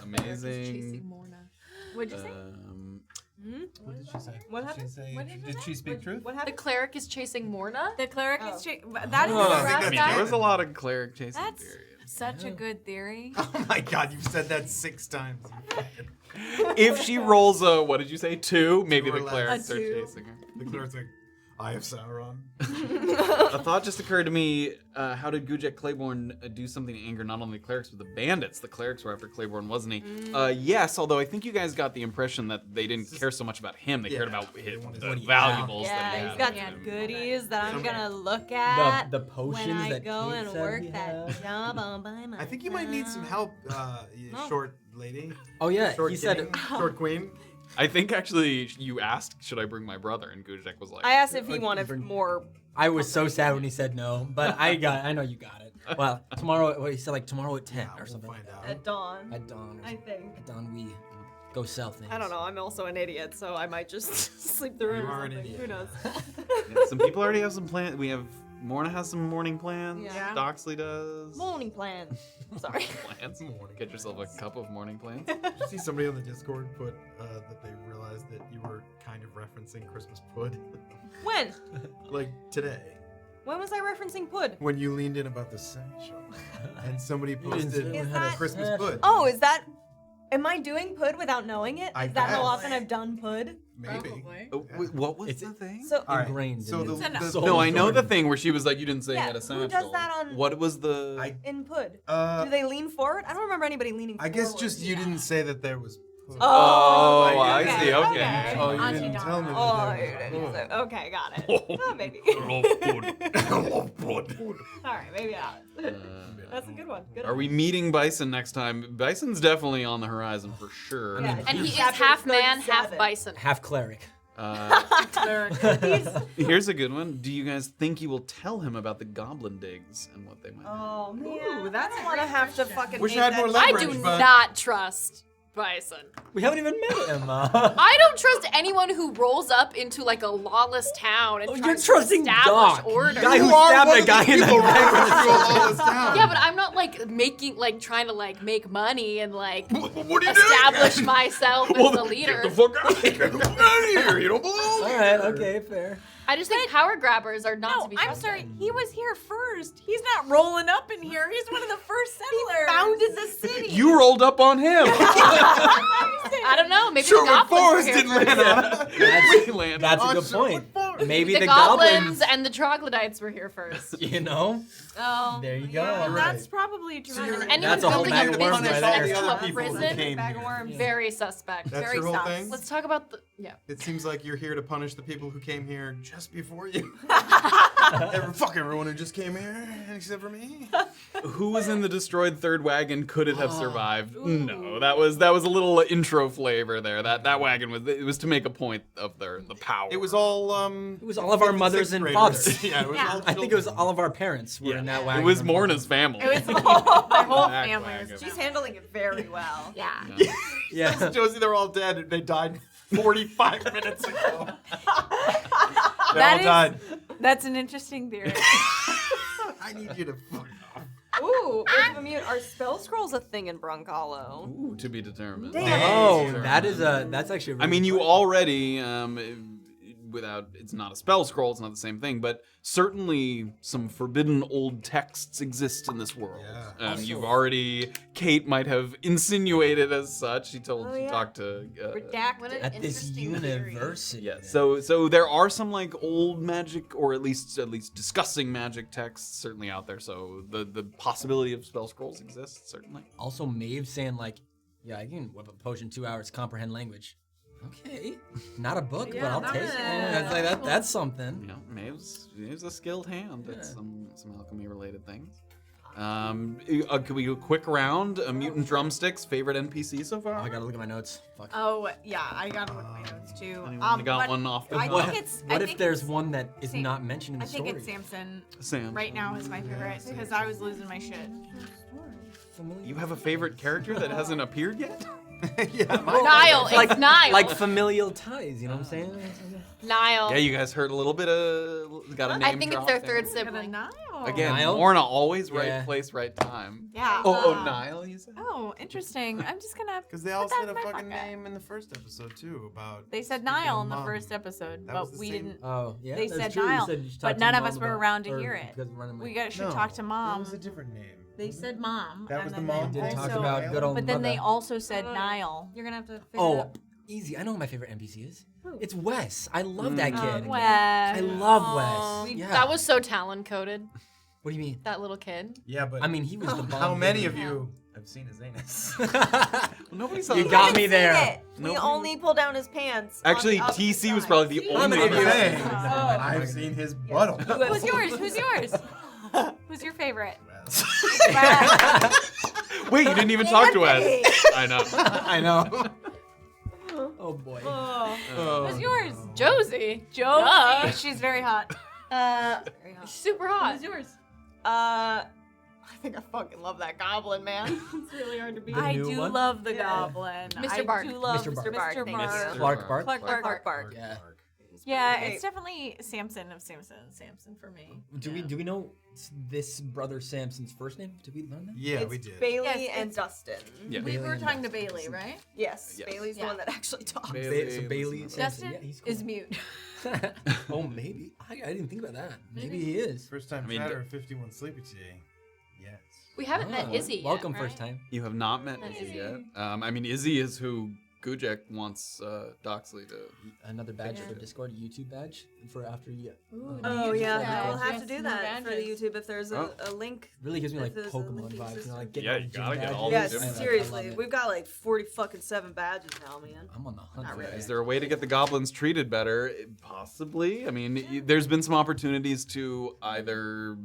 Amazing. Chasing Morna. What'd you say? What did she say? What Did she happened? say? What did you Did say? she speak truth? What The happened? cleric is chasing Morna. The cleric Oh. is that is Oh. the I think last that's guy. There was a lot of cleric chasing That's periods. Such a good theory. Oh my god, you've said that 6 times. If she rolls a, what did you say, 2? Maybe Two or the less. clerics A are 2. chasing her. The cleric's like, I have Sauron. A thought just occurred to me. How did Gujek Claiborne do something to anger not only the clerics but the bandits? The clerics were after Claiborne, wasn't he? Yes, although I think you guys got the impression that they didn't care so much about him. They cared about the What do you valuables that he Yeah, had. he's got Yeah. some goodies that I'm Some- gonna look at The potions when I that go Kate and said work we that have. job all by myself. I think you might need some help, No. short lady. Oh yeah, Short he said. king, short queen. I think actually you asked, should I bring my brother? And Gujek was like, I asked if he Like, wanted bring- more. I was so sad when he said no, but I know you got it. Well, tomorrow. What he said, like tomorrow at 10 Yeah, or we'll something. find out. At dawn. At dawn. I think. At dawn we go sell things. I don't know. I'm also an idiot, so I might just sleep through it You or are an something. idiot. Who knows? Yeah, some people already have some plans. We have Morna has some morning plans. Yeah. Doxley does. Morning plan. Sorry. plans. Morning. Get yourself a cup of morning plans. Did you see somebody on the Discord put that they realized that you were kind of referencing Christmas Pud? When? Like today. When was I referencing Pud? When you leaned in about the satchel. And somebody didn't posted say we Is had a that- Christmas Pud. Oh, is that? Am I doing Pud without knowing it? I Is that how guess. often I've done Pud? Maybe. Probably. Oh, wait, what was It's- the thing? So All right, Ingrained So in the, his It's the- an- No, I know the Jordan. thing where she was like, you didn't say Yeah, you had a who satchel. does that on- What was the? I- in Pud, Uh, do they lean forward? I don't remember anybody leaning I forward. guess just you didn't say that there was Pud. Oh, okay, I okay, see. Okay. okay. Oh, you Auntie didn't Donna. tell me Oh, that you there didn't was say- Pud. okay, got it. Oh, maybe. All right, maybe not. That's a good one. Good Are one. we meeting Bison next time? Bison's definitely on the horizon for sure. Yeah, And he is Chapter half man, half 37. bison. Half cleric. Here's a good one. Do you guys think you will tell him about the goblin digs and what they might? Oh man, Ooh, that's that's one a I great have to question. fucking. Wish make I had more that- leverage. I do but- not trust bison. We haven't even met him. I don't trust anyone who rolls up into like a lawless town and Oh, you're tries trusting to establish Doc, order. guy who You are stabbed one a of guy the in the people back who with a threw all this down. Yeah, but I'm not like making like trying to like make money and like What are you establish doing? myself as the leader. Get the fuck out of here! Get the fuck out of here! You don't belong All here. right, okay, fair. I just think power grabbers are not No, to be I'm trusted. sorry. He was here first. He's not rolling up in here. He's one of the first settlers. founded the city. You rolled up on him. I don't know. Maybe Sherwood the goblins Forest were here didn't first. land on us. We landed That's a on good Sherwood point. Forest. Maybe The goblins goblins. and the troglodytes were here first. You know, Oh, there you go. yeah, Right. that's probably true. So you're- Anyone That's a whole building bag a of worms business right next there. to The a other people who prison, came Bag of here. worms. very suspect. That's Very your whole sus. thing? Let's talk about the It seems like you're here to punish the people who came here just before you. Fuck everyone who just came here, except for me. Who was in the destroyed third wagon? Could it have survived? No, that was a little intro flavor there. That wagon was to make a point of the power. It was all It was all of our 56th mothers and graders. fathers. Yeah, it was all I think it was children. all of our parents were in that It wagon. was Morna's family. It was my whole Back family wagon. was She's handling it very well. Yeah. Yeah. Josie, they're all dead. They died 45 minutes ago. They That all is- died. That's an interesting theory. I need you to fuck off. Ooh, Wisdom of Mute. Are spell scrolls a thing in Brunkhollow? Ooh, to be determined. Damn it. Oh, that's actually. A I really mean, you good- already, without, it's not a spell scroll, it's not the same thing, but certainly some forbidden old texts exist in this world. Yeah. You've already, Kate might have insinuated as such. She yeah. talked to. Redacted. at this Interesting theory. university. Yeah, so there are some like old magic, or at least discussing magic texts certainly out there. So the possibility of spell scrolls exists certainly. Also, Maeve saying like, "Yeah, I can whip a potion 2 hours, comprehend language." Okay, not a book, but I'll take it. That's like that's something. You know, Maeve's a skilled hand at some alchemy related things. Could we do a quick round? Mutant drumsticks, favorite NPC so far? Oh, I gotta look at my notes. Fuck. Oh yeah, I gotta look at my notes too. Anyone got but one off the I top? think it's. What I if think there's it's- one that is Sam- not mentioned in the I think story? it's Samson. Sam. Right now is my favorite because I was losing my shit. You have a favorite character that hasn't appeared yet? Yeah, Niall. It's Niall. Like familial ties, you know what I'm saying? Niall. Yeah, you guys heard a little bit of got a name I think it's drop their there. third sibling. Niall. Again, Niall? Lorna always right Yeah. place, right time. Yeah. Oh, Niall, you said? Oh, interesting. I'm just gonna. Because they put all that said in a my fucking pocket. name in the first episode too about. They said speaking Niall of in the mom. first episode, That was but the we same- didn't. Oh, yeah. They that's said true. You Niall, said you should talk but to none of Mom us were about- around to or hear it. because we're running We late. should No, talk to It mom. was a different name. They said mom. That and was the then mom they Did talk also- about good old But then they mother. also said Niall. You're gonna have to figure it Oh, out. easy. I know who my favorite NPC is. Who? It's Wes. I love that kid. Wes. I love Wes. Yeah. That was so talent coded. What do you mean? That little kid. Yeah, but I mean, he was the bomb. how many kid. of you have seen his anus? Nobody saw You that. got me Seen there. it. We Nobody- only pull down his pants. on Actually, the opposite TC was side. probably the How only many of you? Saying, Oh. I've seen his butthole. Who's yours? Who's yours? Who's your favorite? Wait, you didn't even talk to Wes. I know. I know. Oh boy. Who's yours? Josie. Josie. Duh. She's very hot. Super hot. Who's yours? I think I fucking love that goblin, man. It's really hard to beat. I new do one? love the Yeah. goblin. Mr. I Bark. do love Mr. Mr. Bark. Bark. Thank Thank you. you. Clark Bark. Clark Bark. Yeah. Yeah, Great. it's definitely Samson of Samson for me. Do we know this brother Samson's first name? Did we learn that? Yeah, It's we did. Bailey Yes, and it's- Dustin. Yeah. We were Bailey talking and to Bailey, right? Yes, Yes. Bailey's the Yeah. one that actually talks. Bailey. So Bailey Samson. Dustin Yeah, he's cool. is mute. Oh, maybe. I didn't think about that. Maybe he is. First time I mean, chatter, 51 sleepy today. Yes. We haven't met Oh, Izzy yet, Welcome right? first time. You have not met Izzy yet. I mean, Izzy is who Gujek wants Doxley to. Another badge for Discord, a YouTube badge for after you. Oh yeah, badge. we'll have Yes, to do no that for the badges. YouTube if there's Oh. a link. Really gives me like If there's a Pokemon linking vibes. You system. know, like get Yeah, all you the gym gotta get all badges. the Yes, gym seriously, it. we've got like 47 badges now, man. I'm on the hunt. Not for really. that. Is there a way to get the goblins treated better? Possibly. I mean, there's been some opportunities to either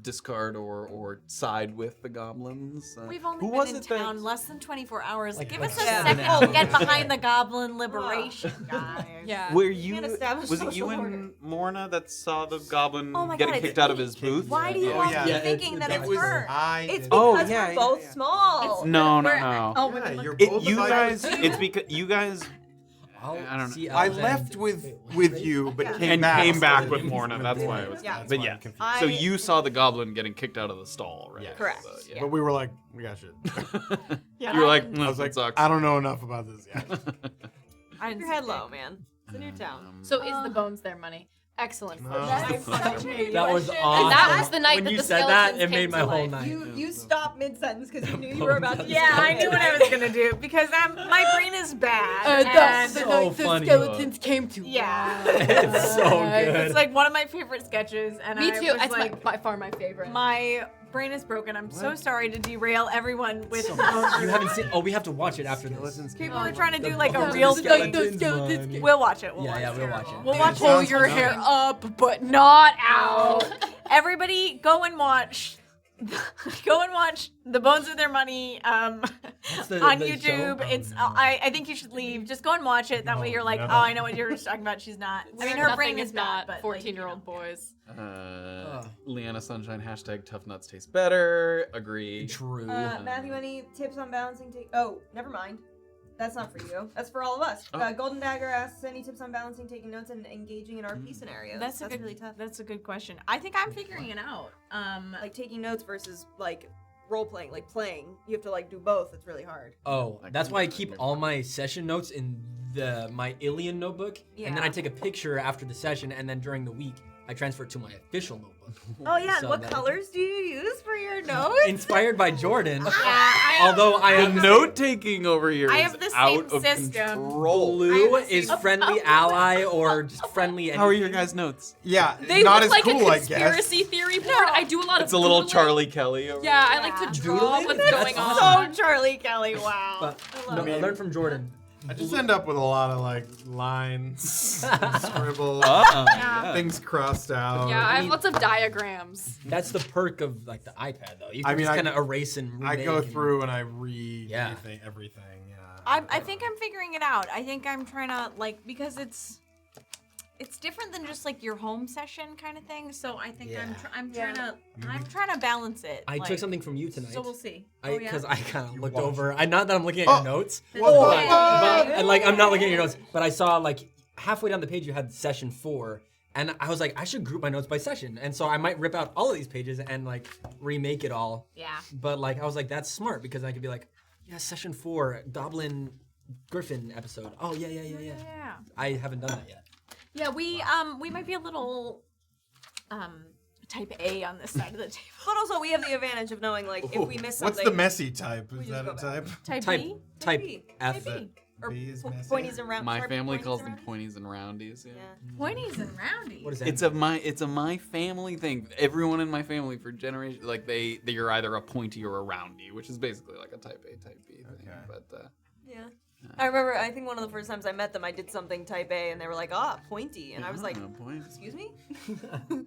discard or side with the goblins. We've only who been was in it that- town less than 24 hours. Like- Give like us a 7 second hours. to get behind the goblin liberation, guys. Yeah. Were you? Can't establish Was it you social and order. Morna that saw the goblin Oh my getting God, kicked it's out of me. his booth? Why do you Oh, all yeah. keep Yeah, thinking it's- that it it's was- her? I It's did. Oh, because yeah, we're yeah, both yeah. small. No, no, We're- no. Oh, Yeah, we're you're It, both you the guys, virus. it's because you guys I'll I don't know. see I Alexander. left with Wait, what? with you, but Yeah. came and back. came back with with Morna. That's why it was. Yeah. That's But why yeah. I'm confused. I- So you saw the goblin getting kicked out of the stall, right? Yes. Correct. So, Yeah. But we were like, we got shit. You were like, I was that like, sucks. I don't know enough about this yet. I Keep didn't your see head Dick. low, man. It's in your town. So is the bones their money? Excellent. No. That's such a good That was question. awesome. And that was the night when that you the said that, skeletons it made came my to whole life. night. You stopped mid sentence because you knew you were about to. Yeah, I knew what I was gonna do because my brain is bad. That's and so night the funny. skeletons came to yeah, It's so good. It's like one of my favorite sketches, and Me I too. was It's like, by far my favorite. my brain is broken. I'm so sorry to derail everyone with. You haven't seen? Oh, we have to watch it after this. Skeletons People came are out. trying to do The like a bones real of the skeletons, skeletons. man. We'll watch it. We'll Yeah, watch yeah, it. we'll watch it. We'll Dude, watch it Pull sounds your fun. hair up, but not out. Everybody, go and watch. Go and watch The Bones of Their Money on the YouTube. show? It's I think you should leave. Just go and watch it. That way you're like, no. oh, I know what you're talking about. She's not. I mean, her Nothing brain is not bad, but like, 14-year-old boys. Leanna Sunshine hashtag tough nuts taste better. Agree. True. Matthew, any tips on balancing? Oh, never mind. That's not for you. That's for all of us. Oh. Golden Dagger asks any tips on balancing, taking notes, and engaging in RP scenarios. That's a good, really tough. That's a good question. I think I'm figuring it out. Like taking notes versus like role playing, like playing. You have to like do both. It's really hard. Oh, Like, that's why I I'm keep gonna- all my session notes in my Alien notebook, and then Yeah. I take a picture after the session, and then during the week I transfer it to my official notebook. Oh yeah. So What that- colors do you use for your notes? Inspired by Jordan. I Although I The am note taking over here I is have the out same of system. control. Blue I have the is same- friendly ally or just friendly. How are your anything. guys' notes? Yeah, They not look as like cool, a I guess. conspiracy theory board. I do a lot of It's a little Googling. Charlie Kelly over Yeah, I like to draw Doodling? what's That's going on. awesome. So Charlie Kelly. Wow. But I love no, I it. learned from Jordan. I just end up with a lot of like lines, scribbles, Yeah. things crossed out. Yeah, I have mean- lots of diagrams. That's the perk of like the iPad, though. You can I mean, just I- kind of erase and remake. I go and- through and I read Yeah. everything. Yeah. I think I'm figuring it out. I think I'm trying to like because it's different than just like your home session kind of thing. So I think Yeah. I'm trying to balance it. I like, took something from you tonight. So we'll see. Because I kind of You looked watched over. Not that I'm looking at Oh. your notes, What but, the but and, like I'm not looking at your notes. But I saw like halfway down the page you had session 4, and I was like, I should group my notes by session. And so I might rip out all of these pages and like remake it all. Yeah. But like I was like, that's smart because I could be like, yeah, session 4, Goblin Griffin episode. Oh yeah. Yeah. I haven't done that yet. Yeah, we might be a little type A on this side of the table. But also, we have the advantage of knowing, like, if we miss something. What's the messy type? Is just that go a back. type? Type Type B? type B. F. Type B. Or B is messy? pointies and round. My sorry, family pointies calls and them round- pointies and roundies. Yeah. Yeah. Pointies and roundies. What is that? It's a my family thing. Everyone in my family for generations, like you're either a pointy or a roundy, which is basically like a type A, type B thing. Okay. But Yeah. I remember, I think one of the first times I met them, I did something type A, and they were like, pointy. And I was like, point. excuse me?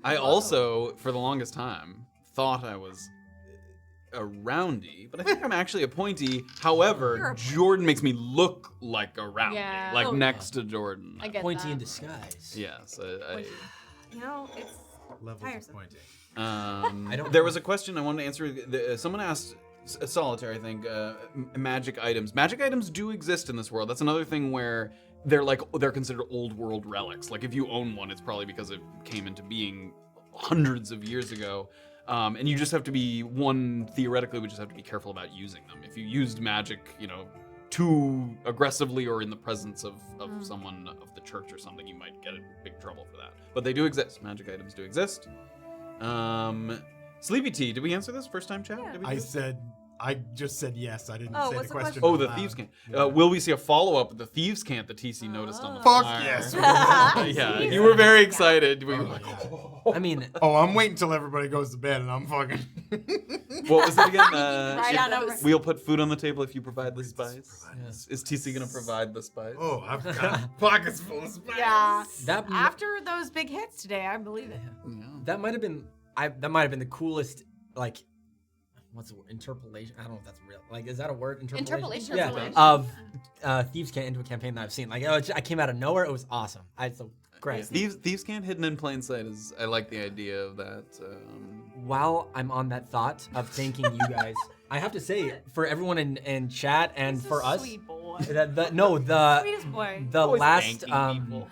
I also, for the longest time, thought I was a roundy, but I think I'm actually a pointy. However, Jordan makes me look like a roundy, Yeah. like Oh, next to Jordan. I get Pointy that. in disguise. Yes. You know, it's Levels tiresome. of pointing. I don't- There was a question I wanted to answer. Someone asked, Solitaire, I think, magic items. Magic items do exist in this world. That's another thing where they're considered old world relics. Like if you own one, it's probably because it came into being hundreds of years ago. And you just have to theoretically, we just have to be careful about using them. If you used magic, too aggressively or in the presence of someone of the church or something, you might get in big trouble for that. But they do exist. Magic items do exist. Sleepy Tea, did we answer this first time, chat? Did we do this? I just said yes. I didn't Oh, say what's the the question. question? Oh, the out Thieves' loud. Cant. Yeah. Will we see a follow-up with the Thieves' Cant that TC noticed on the Fuck flyer? yes. Yeah, you were very excited. We were like, I mean, Oh, I'm waiting till everybody goes to bed and I'm fucking. what was it again? Right on over. We'll put food on the table if you provide the spice. Yes. Is TC gonna provide the spice? Oh, I've got pockets full of spice. Yeah. that After those big hits today, I believe it. Yeah. that might have been the coolest, like, what's the word? Interpolation? I don't know if that's real. Like, is that a word? Interpolation. Yeah. Interpolation. Of Thieves' Cant into a campaign that I've seen. Like, I came out of nowhere. It was awesome. So great. Thieves' Cant hidden in plain sight is. I like the idea of that. While I'm on that thought of thanking you guys, I have to say, for everyone in chat and for us, Sweet boy. the Sweetest boy. the Always last thanking people.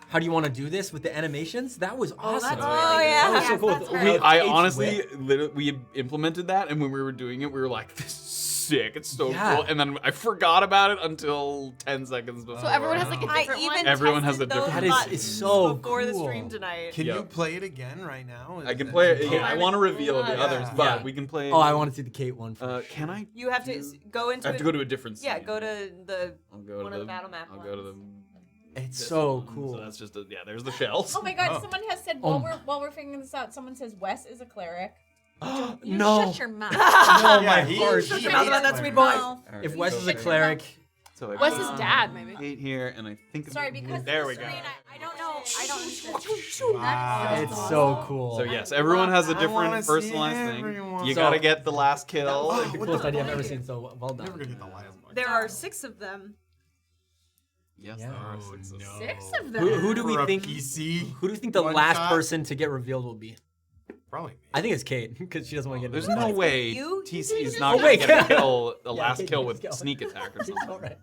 how do you want to do this with the animations? That was awesome. that's Oh, really yeah. That was so Yes, cool. that's We- right. I Kate's honestly, whip. literally, we implemented that, and when we were doing it, we were like, "This is sick! It's so Yeah. cool!" And then I forgot about it until 10 seconds before. So everyone has like a I different even one. Everyone has tested a different- those That is- buttons it's so before the cool. stream tonight. Can Yep. you play it again right now? I can play it. Yeah, I want to reveal the Yeah. others, but Yeah. we can play. Oh, I want to see the Kate one. First. Can I? You have to go into I have to go to a different. Yeah, scene. go to the I'll go one to of the battle map I'll go to the. ones. It's this so one. cool. So that's just there's the shells. Oh my god, Oh. someone has said Oh. while we're figuring this out, someone says Wes is a cleric. You no. shut your mouth. No, Yeah, my he- heart. he Shut your hates mouth about that clerics. sweet boy. Mouth. Alright, If Wes so- is a cleric, So I Wes' put dad, maybe. 8 here, and I think. Sorry, because there the we go. screen, I don't know. I don't Wow. it's so cool. So yes, everyone has a I wanna different see personalized thing. everyone. You So- gotta get the last That kill. was like the what coolest the idea I've fuck? ever seen. So well done. Never gonna get the last one. There are 6 of them. Yes, Yeah. there are Oh, 6 of them. no. 6 of them. Who do For we a think? PC? Who do we think the one last shot? person to get revealed will be? Probably me. I think it's Kate because she doesn't want to get. There's into no the way You- TC is you not just- gonna Oh, wait, get a yeah. kill, the Yeah, last Kate, kill just with go. sneak attack or It's something. all right.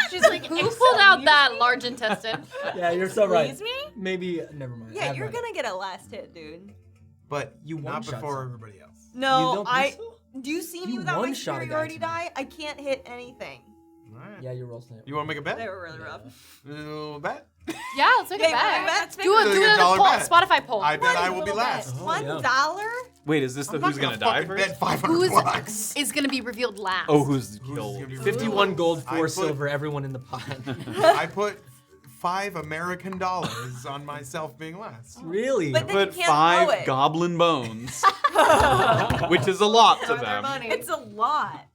She's like, who pulled out that large intestine? Yeah, you're so right. Please me? Maybe never mind. I Yeah, have you're no idea. gonna get a last hit, dude. But You not one-shot before someone. everybody else. You No, don't I. think so? Do you see me You without my one-shot a guy superiority tonight. die? I can't hit anything. All right. Yeah, you roll snap. You want to make a bet? They were really rough. Bet? Yeah, let's make Yeah, a bet. let's Do make a a dollar poll, bet. Spotify poll. I bet I will be little last. Oh, $1? yeah. Wait, is this the I'm not who's gonna die fucking first? bet 500 Who's bucks. is gonna be revealed last? Oh, who's Who's killed? gonna be 51 gold, I 4 put- silver. Everyone in the pot. I put $5 American on myself being last. Really? But then you Put can't 5 blow it. goblin bones, which is a lot to Throw their them. money. It's a lot.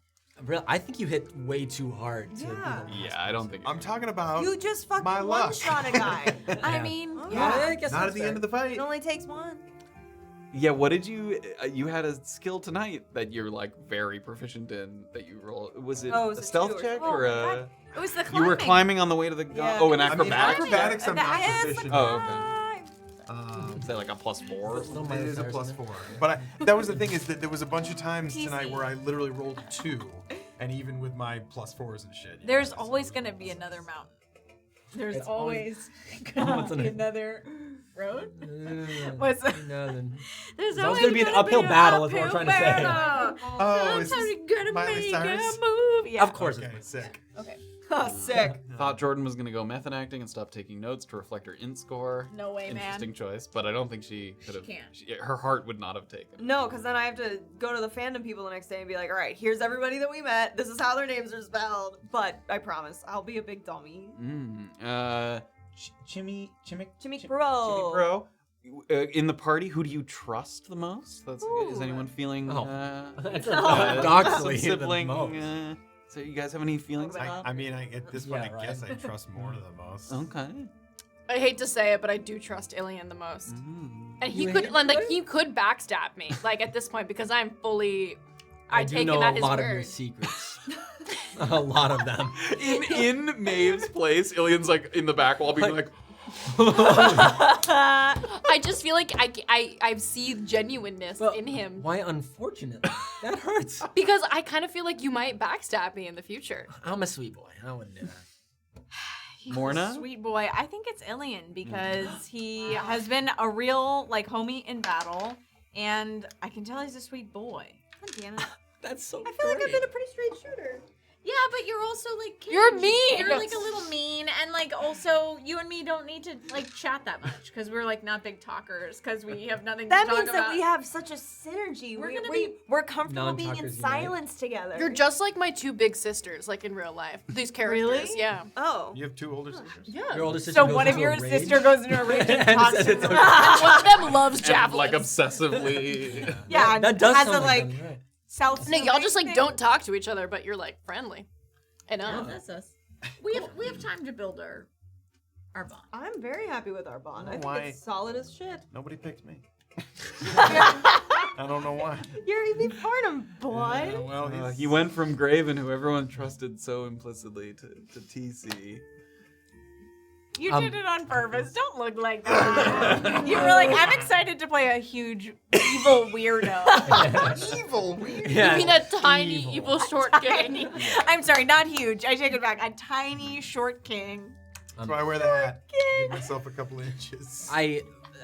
Real- I think you hit way too hard. To be Yeah. the last Yeah, I don't think. I'm talking about You just my fucking luck. one-shot a guy. I mean, Yeah, I yeah. guess not that's at the fair. end of the fight. It only takes one. Yeah, what did you? You had a skill tonight that you're like very proficient in. That you roll. Was it Oh, it was a a stealth 2 or check Oh or my a? God. It was the You climbing. were climbing on the way to the. Yeah. Oh, an I mean, acrobatics. acrobatics I'm not Yes, proficient Oh, in. okay. Um, Is that like a +4? Still It minus is a ours, plus isn't it? 4. But that was the thing, is that there was a bunch of times TC. tonight where I literally rolled 2, and even with my +4s and shit. you There's know, always gonna be another mountain. There's It's always What's gonna in be it? another road. What's What's nothing? There's It's always gonna be an uphill battle, is what we're trying to say. Oh, is Sometimes this you gotta Miley make Cyrus? a move. Yeah. Of course. Okay, it's sick. Okay. Sick. Thought Jordan was gonna go method acting and stop taking notes to reflect her int score. No way, man. Interesting choice, but I don't think she could have. can't. Her heart would not have taken. No, because then I have to go to the fandom people the next day and be like, all right, here's everybody that we met. This is how their names are spelled. But I promise, I'll be a big dummy. Chimmy Bro. In the party, who do you trust the most? That's good. Is anyone feeling? That's some Doxley the sibling. most. So you guys have any feelings about? I mean, at this point, Yeah, I guess right. I trust more to the most. Okay. I hate to say it, but I do trust Ilian the most. And he You could hate like he could backstab me like at this point because I'm fully. I I'd do take know him at a his lot of your word. secrets. A lot of them. In Maeve's place, Ilian's like in the back wall being like, I just feel like I see genuineness Well, in him Why unfortunate? That hurts. because I kind of feel like you might backstab me in the future. I'm a sweet boy. I wouldn't do that. Morna? Sweet boy. I think it's Ilian because he has been a real like homie in battle, and I can tell he's a sweet boy. God damn it. That's so I feel like I've been a pretty straight shooter. Yeah, but you're also like You're Cage. mean. You're like a little mean, and like also you and me don't need to like chat that much because we're like not big talkers because we have nothing That to talk means about. that we have such a synergy. We're We- gonna we- be we're comfortable being in non-talkers unite. silence together. You're just like my two big sisters, like in real life. These characters, Really? yeah. Oh. You have two older sisters? Yeah. Your older sister So goes what if into your a rage? sister goes into a rage and And talks says to it's them? okay. One of them loves and, javelins. like obsessively. Yeah, That does has sound a like like them, right. self. No, y'all just like don't talk to each other, but you're like friendly. Enough. That's us. We have time to build our bond. I'm very happy with our bond. I think Why? it's solid as shit. Nobody picked me. I don't know why. You're Evie Farnham, boy. Well, He went from Graven, who everyone trusted so implicitly, to TC. You did it on purpose. Don't look like that. You were like, I'm excited to play a huge evil weirdo. evil. Weird. Yeah, You mean a tiny evil short king? I'm sorry, not huge. I take it back. A tiny short king. That's why I wear the hat. Give myself a couple inches.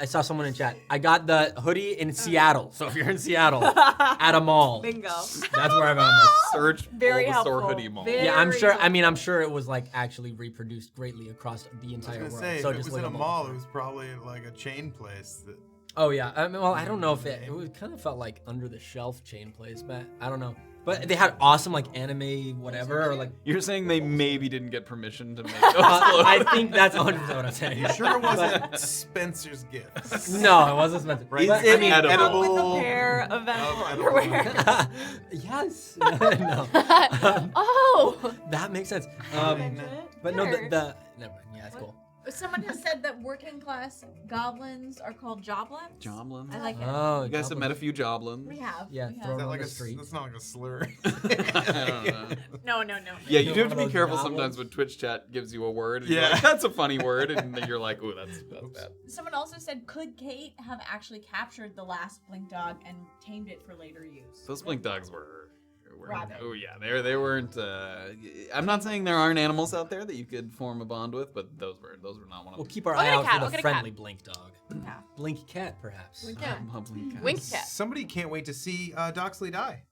I saw someone in chat. I got the hoodie in Seattle. So if you're in Seattle, at a mall, Bingo. that's where I found this. Search Very Bulbasaur helpful. hoodie mall. Very Yeah, I'm sure. I helpful. mean, I'm sure it was like actually reproduced greatly across the I was entire gonna world. say, so if it just was look in a up mall, Bulbasaur. it was probably like a chain place. That Oh yeah. I mean, well, I don't know if it kind of felt like under the shelf chain place, but I don't know. But they had awesome like anime whatever or like. You're saying they maybe didn't get permission to make those clothes? I think that's 100% what I'm saying. you sure it wasn't Spencer's Gifts? No, it wasn't Spencer. Right. But, Is I it mean, edible? With a pair of edible edible. underwear. yes. No. Oh. That makes sense. But no, the never mind. Yeah, it's cool. Someone has said that working class goblins are called joblins. Joblins? I like it. Oh, You guys have met a few Joblins. We have. Yeah, we throw have. Is that on like the a? street. That's not like a slur. I don't know. No. Yeah, you do have to One be of those careful Joblins. sometimes when Twitch chat gives you a word. And you're Yeah. like, that's a funny word, and then you're like, ooh, that's bad. Someone also said, could Kate have actually captured the last blink dog and tamed it for later use? Those blink dogs were Rabid. oh yeah, they weren't. I'm not saying there aren't animals out there that you could form a bond with, but those were not one of We'll them. keep our I'll eye get a out cat, for I'll the get a cat. friendly blink dog. Yeah. Blink cat, perhaps. Yeah. Blink cat. Wink cat. Somebody can't wait to see Doxley die.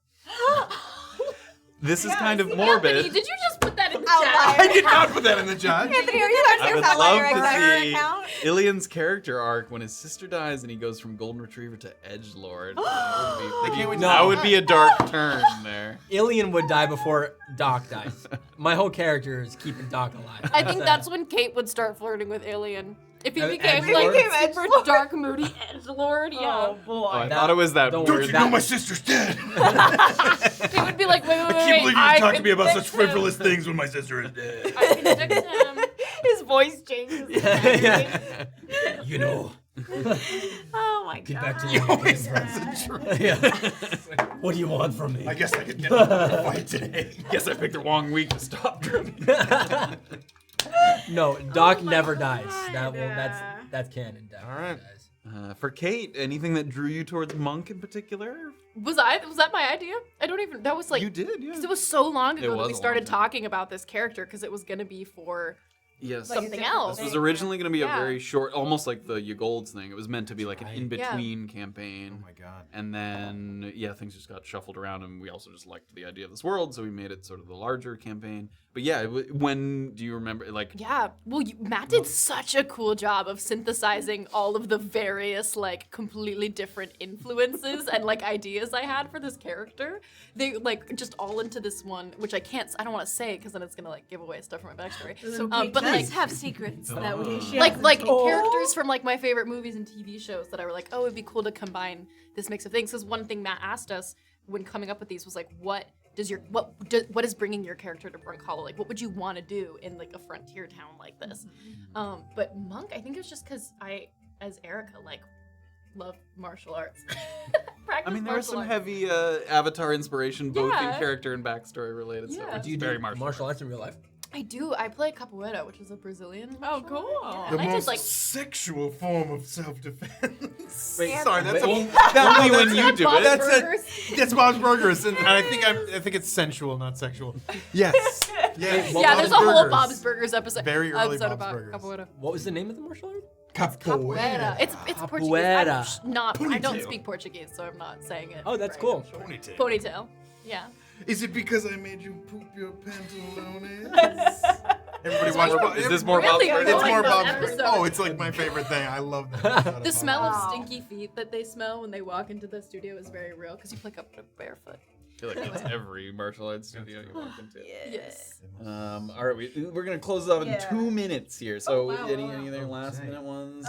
This is kind of morbid. Anthony, did you just put that in the Outlier. chat? I did not put that in the judge. Anthony, are you I actually would that love like your to see account? Ilian's character arc when his sister dies and he goes from Golden Retriever to Edgelord. They can't wait to That see would be a dark turn there. Ilian would die before Doc dies. My whole character is keeping Doc alive. I think that's when Kate would start flirting with Alien. If he Ed- became Edgelord? like super dark, moody Edgelord, yeah. Oh boy. Oh, I thought it was that Don't weird. worry, that- sister's dead? He would be like, wait, I can fix him. things when my sister is dead. I can fix him. His voice changes. Yeah. You know, Oh my get god. back to You you. always has the truth. Yeah. What do you want from me? I guess I could get a fight today. Guess I picked the wrong week to stop drinking. No, Doc Oh my never God. dies. That's canon. Doc All right. dies. For Kate, anything that drew you towards Monk in particular? Was that my idea? I don't even. That was like. You did, yeah. 'Cause it was so long It ago was that we a started long time. talking about this character because it was gonna be for Yes. something else. This was originally going to be a Yeah. very short, almost like the Ya Golds thing. It was meant to be like an Right. in-between campaign. Oh my god. And then, yeah, things just got shuffled around, and we also just liked the idea of this world, so we made it sort of the larger campaign. But yeah, when do you remember, like... Yeah, well, Matt did such a cool job of synthesizing all of the various, like, completely different influences and, like, ideas I had for this character. They, like, just all into this one, which I don't want to say, because then it's gonna, like, give away stuff from my backstory. So but, let's like, have secrets that we like characters from, like, my favorite movies and TV shows that I were like, oh, it'd be cool to combine this mix of things. Because one thing Matt asked us when coming up with these was, like, what is bringing your character to Brunkhollow? Like, what would you want to do in, like, a frontier town like this? But Monk, I think it was just because I, as Erica, like, love martial arts. I mean, there was some heavy Avatar inspiration, both in Yeah. character and backstory related Yeah. stuff. Do you Very do martial martial arts in real life? I do. I play capoeira, which is a Brazilian. Oh, cool. Yeah, The and I most did, like, sexual form of self-defense. Wait, Sorry, that's wait, that's only when you do Bob's it. That's Burgers. That's Bob's Burgers, and I think it's sensual, not sexual. Yes. Yes. Yeah, there's a whole Burgers. Bob's Burgers episode. Very early episode Bob's about Burgers. capoeira. What was the name of the martial art? Capoeira. It's Portuguese. Capoeira. I'm not. I don't Ponytail. speak Portuguese, so I'm not saying it. Oh, that's right, cool. I'm sure. Ponytail. Ponytail. Yeah. Is it because I made you poop your pantalones? Everybody watch. Is this more Really Bob's annoying It's more this Bob's episode. Burgers. Oh, it's like my favorite thing. I love that. The smell of Wow. stinky feet that they smell when they walk into the studio is very real because you pick up barefoot. I feel like that's every martial arts studio you walk into. Yes. All right, we're gonna close off in Yeah. 2 minutes here. So, wow, any wow. other last Okay. minute ones?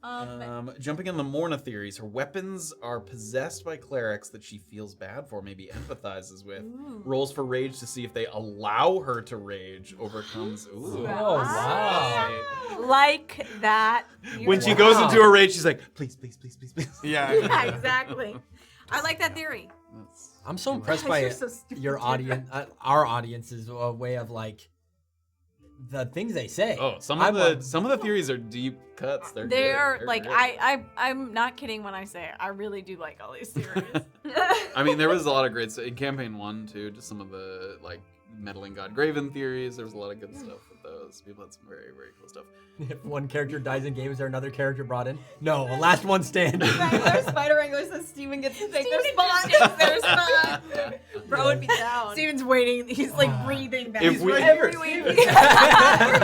Um, Jumping in the Morna theories, her weapons are possessed by clerics that she feels bad for, maybe empathizes with. Rolls for rage to see if they allow her to rage. Overcomes. Ooh. Oh, wow. like that. When she Wow. goes into a rage, she's like, please, please, please, please, please. Yeah. Yeah, exactly. I like that theory. I'm so impressed by You're so stupid. your audience, our audience's way of like the things they say. Oh, some I'm of the theories are deep cuts. They're They're good. like good. I'm not kidding when I say it. I really do like all these theories. I mean, there was a lot of great stuff in campaign 1 too. Just some of the like meddling God Graven theories. There was a lot of good stuff with those. People had some very, very cool stuff. If one character dies in game, is there another character brought in? No, last one standing. Wrangler, Spider Wrangler says Steven gets to take their spot. Their spot. Bro would be down. Steven's waiting. He's like breathing back. If we every week.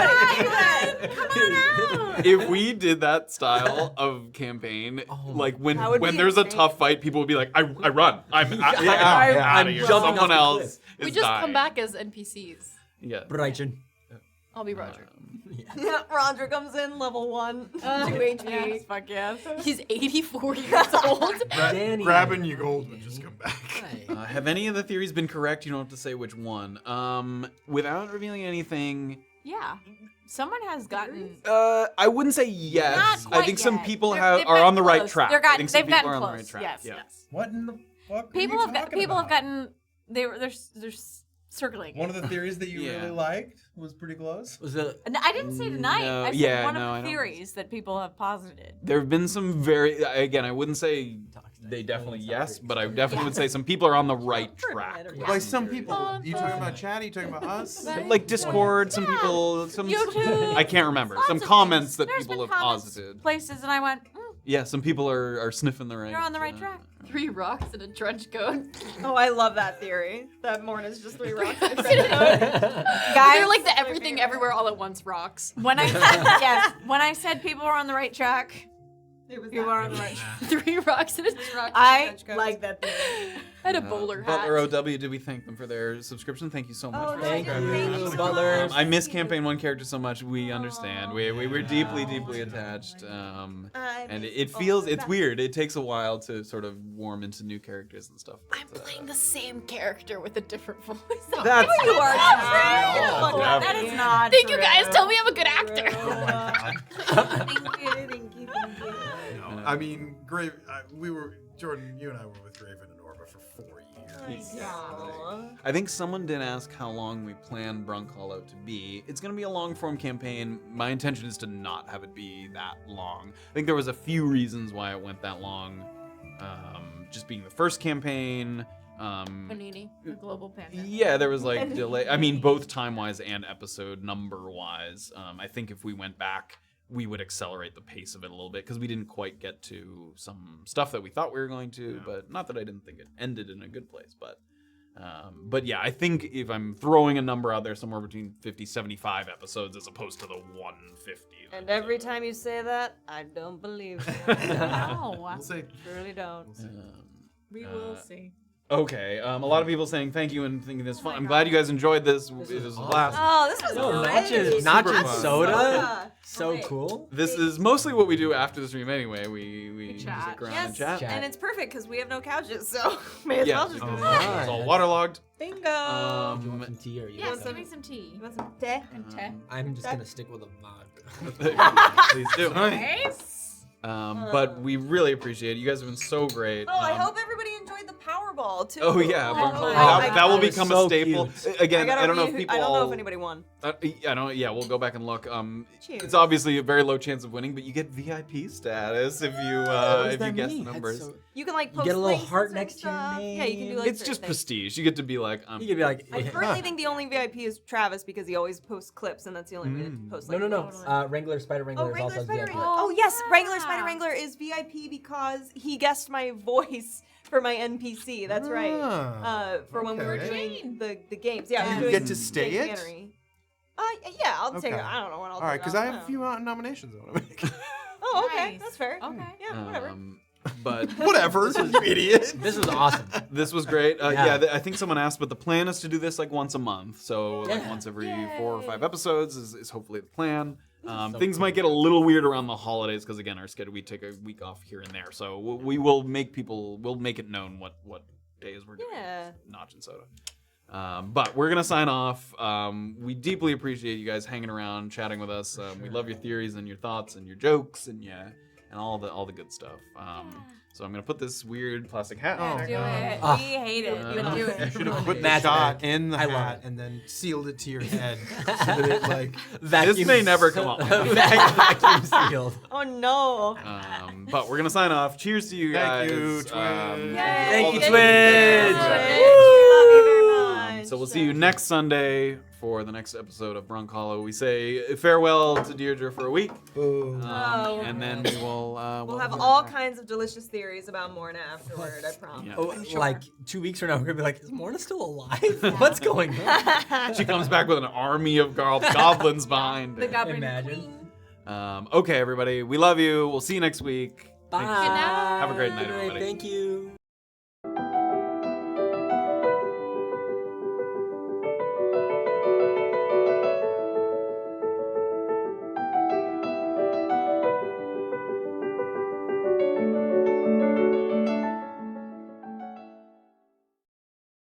Come on out. if we did that style of campaign, Oh, like when that would be there's a insane. tough fight, people would be like, I run. I'm out of I'm here. jumping Someone off the else We is just dying. come back as NPCs. Yeah. Breichen. I'll be Roger. Yeah, Rondra comes in, level 1. 2 HP. Yes, fuck yes. He's 84 years old. Danny. Grabbing you gold would just come back. Hi. Have any of the theories been correct? You don't have to say which one. Without revealing anything, Yeah. Someone has gotten. I wouldn't say yes. Not I quite think some yet. people They've are gotten on the right close. track. They're I think some they've people gotten are on the close. right track. Yes, Yeah. yes. What in the fuck? People are you have talking people have about? gotten. They're circling. One of the theories that you Yeah. really liked was pretty close. Was it? And I didn't say tonight. No, I said yeah, one no, I of the don't- theories that people have posited. There have been some very, again, I wouldn't say they definitely yes, but I definitely would say some people are on the right track. with By some some theories. people. You talking about chat? You talking about us? Like Discord, some people, some YouTube. I can't remember. Lots Some of comments things. that There's people been have comments, posited. places, and I went, Yeah, some people are sniffing the right. you're on the right track. 3 rocks and a trench coat. Oh, I love that theory. That Morna's just 3 rocks. Guys, Guys, they're like the everything everywhere all at once rocks. when I when I said people are on the right track, you are on the right track. 3 rocks and a trench. I like that theory. I had a bowler hat. Butler OW, did we thank them for their subscription? Thank you so much. Oh, for no, I subscribing. didn't. Thank you so Butler. much. I miss campaign 1 character so much. We understand. We were deeply, deeply attached. And it feels, it's weird. It takes a while to sort of warm into new characters and stuff. I'm playing the same character with a different voice. That's You are Oh, That is not. Thank you true. guys. Tell me I'm a good actor. Thank you. No, I mean, Jordan, you and I were with Graven and Orba for 4 years. I think someone did ask how long we plan Brunkhollow to be. It's going to be a long form campaign. My intention is to not have it be that long. I think there was a few reasons why it went that long. Just being the first campaign, Panini. The global pandemic. Yeah, there was like delay. I mean, both time-wise and episode number-wise. I think if we went back, we would accelerate the pace of it a little bit because we didn't quite get to some stuff that we thought we were going to. But not that I didn't think it ended in a good place. But yeah, I think if I'm throwing a number out there, somewhere between 50, 75 episodes as opposed to the 150. And every time you say that, I don't believe you. Wow. We'll see. Really don't. We will see. Okay, a lot of people saying thank you and thinking this fun. I'm glad you guys enjoyed this. It was a blast. Oh, this was No, great. not Super just fun. soda. So Wait. cool. This is mostly what we do after the stream anyway. We chat. stick around Yes, and chat. and it's perfect because we have no couches, so may as Yeah, well just do it's that. all waterlogged. Bingo. Do you want some tea or you Yes, want give some? me some tea. You want some tea? And tea. I'm just gonna stick with a vodka. Please do. Nice. But we really appreciate it. You guys have been so great. Oh, I hope everybody enjoyed the Powerball too. Oh yeah, Oh, Brunkhollow. my that will God. become So a staple. cute. Again, gotta I don't know read if who- people. I don't know if all- anybody won. I don't. Yeah, we'll go back and look. Cheers. It's obviously a very low chance of winning, but you get VIP status if you guess the numbers. You can like You post get a little links heart and next to your stuff. name. Yeah, you can do like It's just certain things. prestige. You get to be like, You could be like, I currently think the only VIP is Travis because he always posts clips and that's the only way to post. no, Like, no. totally. Wrangler, Spider Wrangler Oh, is Wrangler also Spider VIP. Wrangler. Oh, yes, yeah. Wrangler Spider Wrangler is VIP because he guessed my voice for my NPC. That's right. For when we were okay. doing the games. Yeah, Do we you were get doing to stay Jake it? Cannery. Yeah, I'll take it. Okay. I don't know when I'll All right, take because it. I have a few nominations I want to make. Oh, okay. Nice. That's fair. Okay. Yeah, whatever. But Whatever, you idiot. This was awesome. this was great. Yeah. I think someone asked, but the plan is to do this like once a month. So like Yeah. once every 4 or 5 episodes is hopefully the plan. So Things might get a little weird around the holidays because again, our schedule we take a week off here and there. So we will make we'll make it known what days we're doing Yeah. Notch and Soda. But we're gonna sign off. We deeply appreciate you guys hanging around, chatting with us. We love your theories and your thoughts and your jokes and and all the good stuff. So I'm gonna put this weird plastic hat on. Do it. Ah. We hate it. Uh, You do it. You should have put the Magic. shot in the I love hat it. and then sealed it to your head so that it like. This may never come up. Vacuum sealed. Oh no. But we're gonna sign off. Cheers to you guys. Thank you, Twitch. Thank you, Twitch. Twitch. Love you very much. So we'll see you next Sunday for the next episode of Brunkhollow. We say farewell to Deirdre for a week, and then we will. We'll have all kinds of delicious theories about Morna afterward, I promise. Yeah. Oh, like 2 weeks from now, we're gonna be like, is Morna still alive? What's going on? She comes back with an army of goblins behind The her. Goblin Imagine. Queen. Okay, everybody, we love you. We'll see you next week. Bye. Thanks. Have a great night, everybody. Thank you.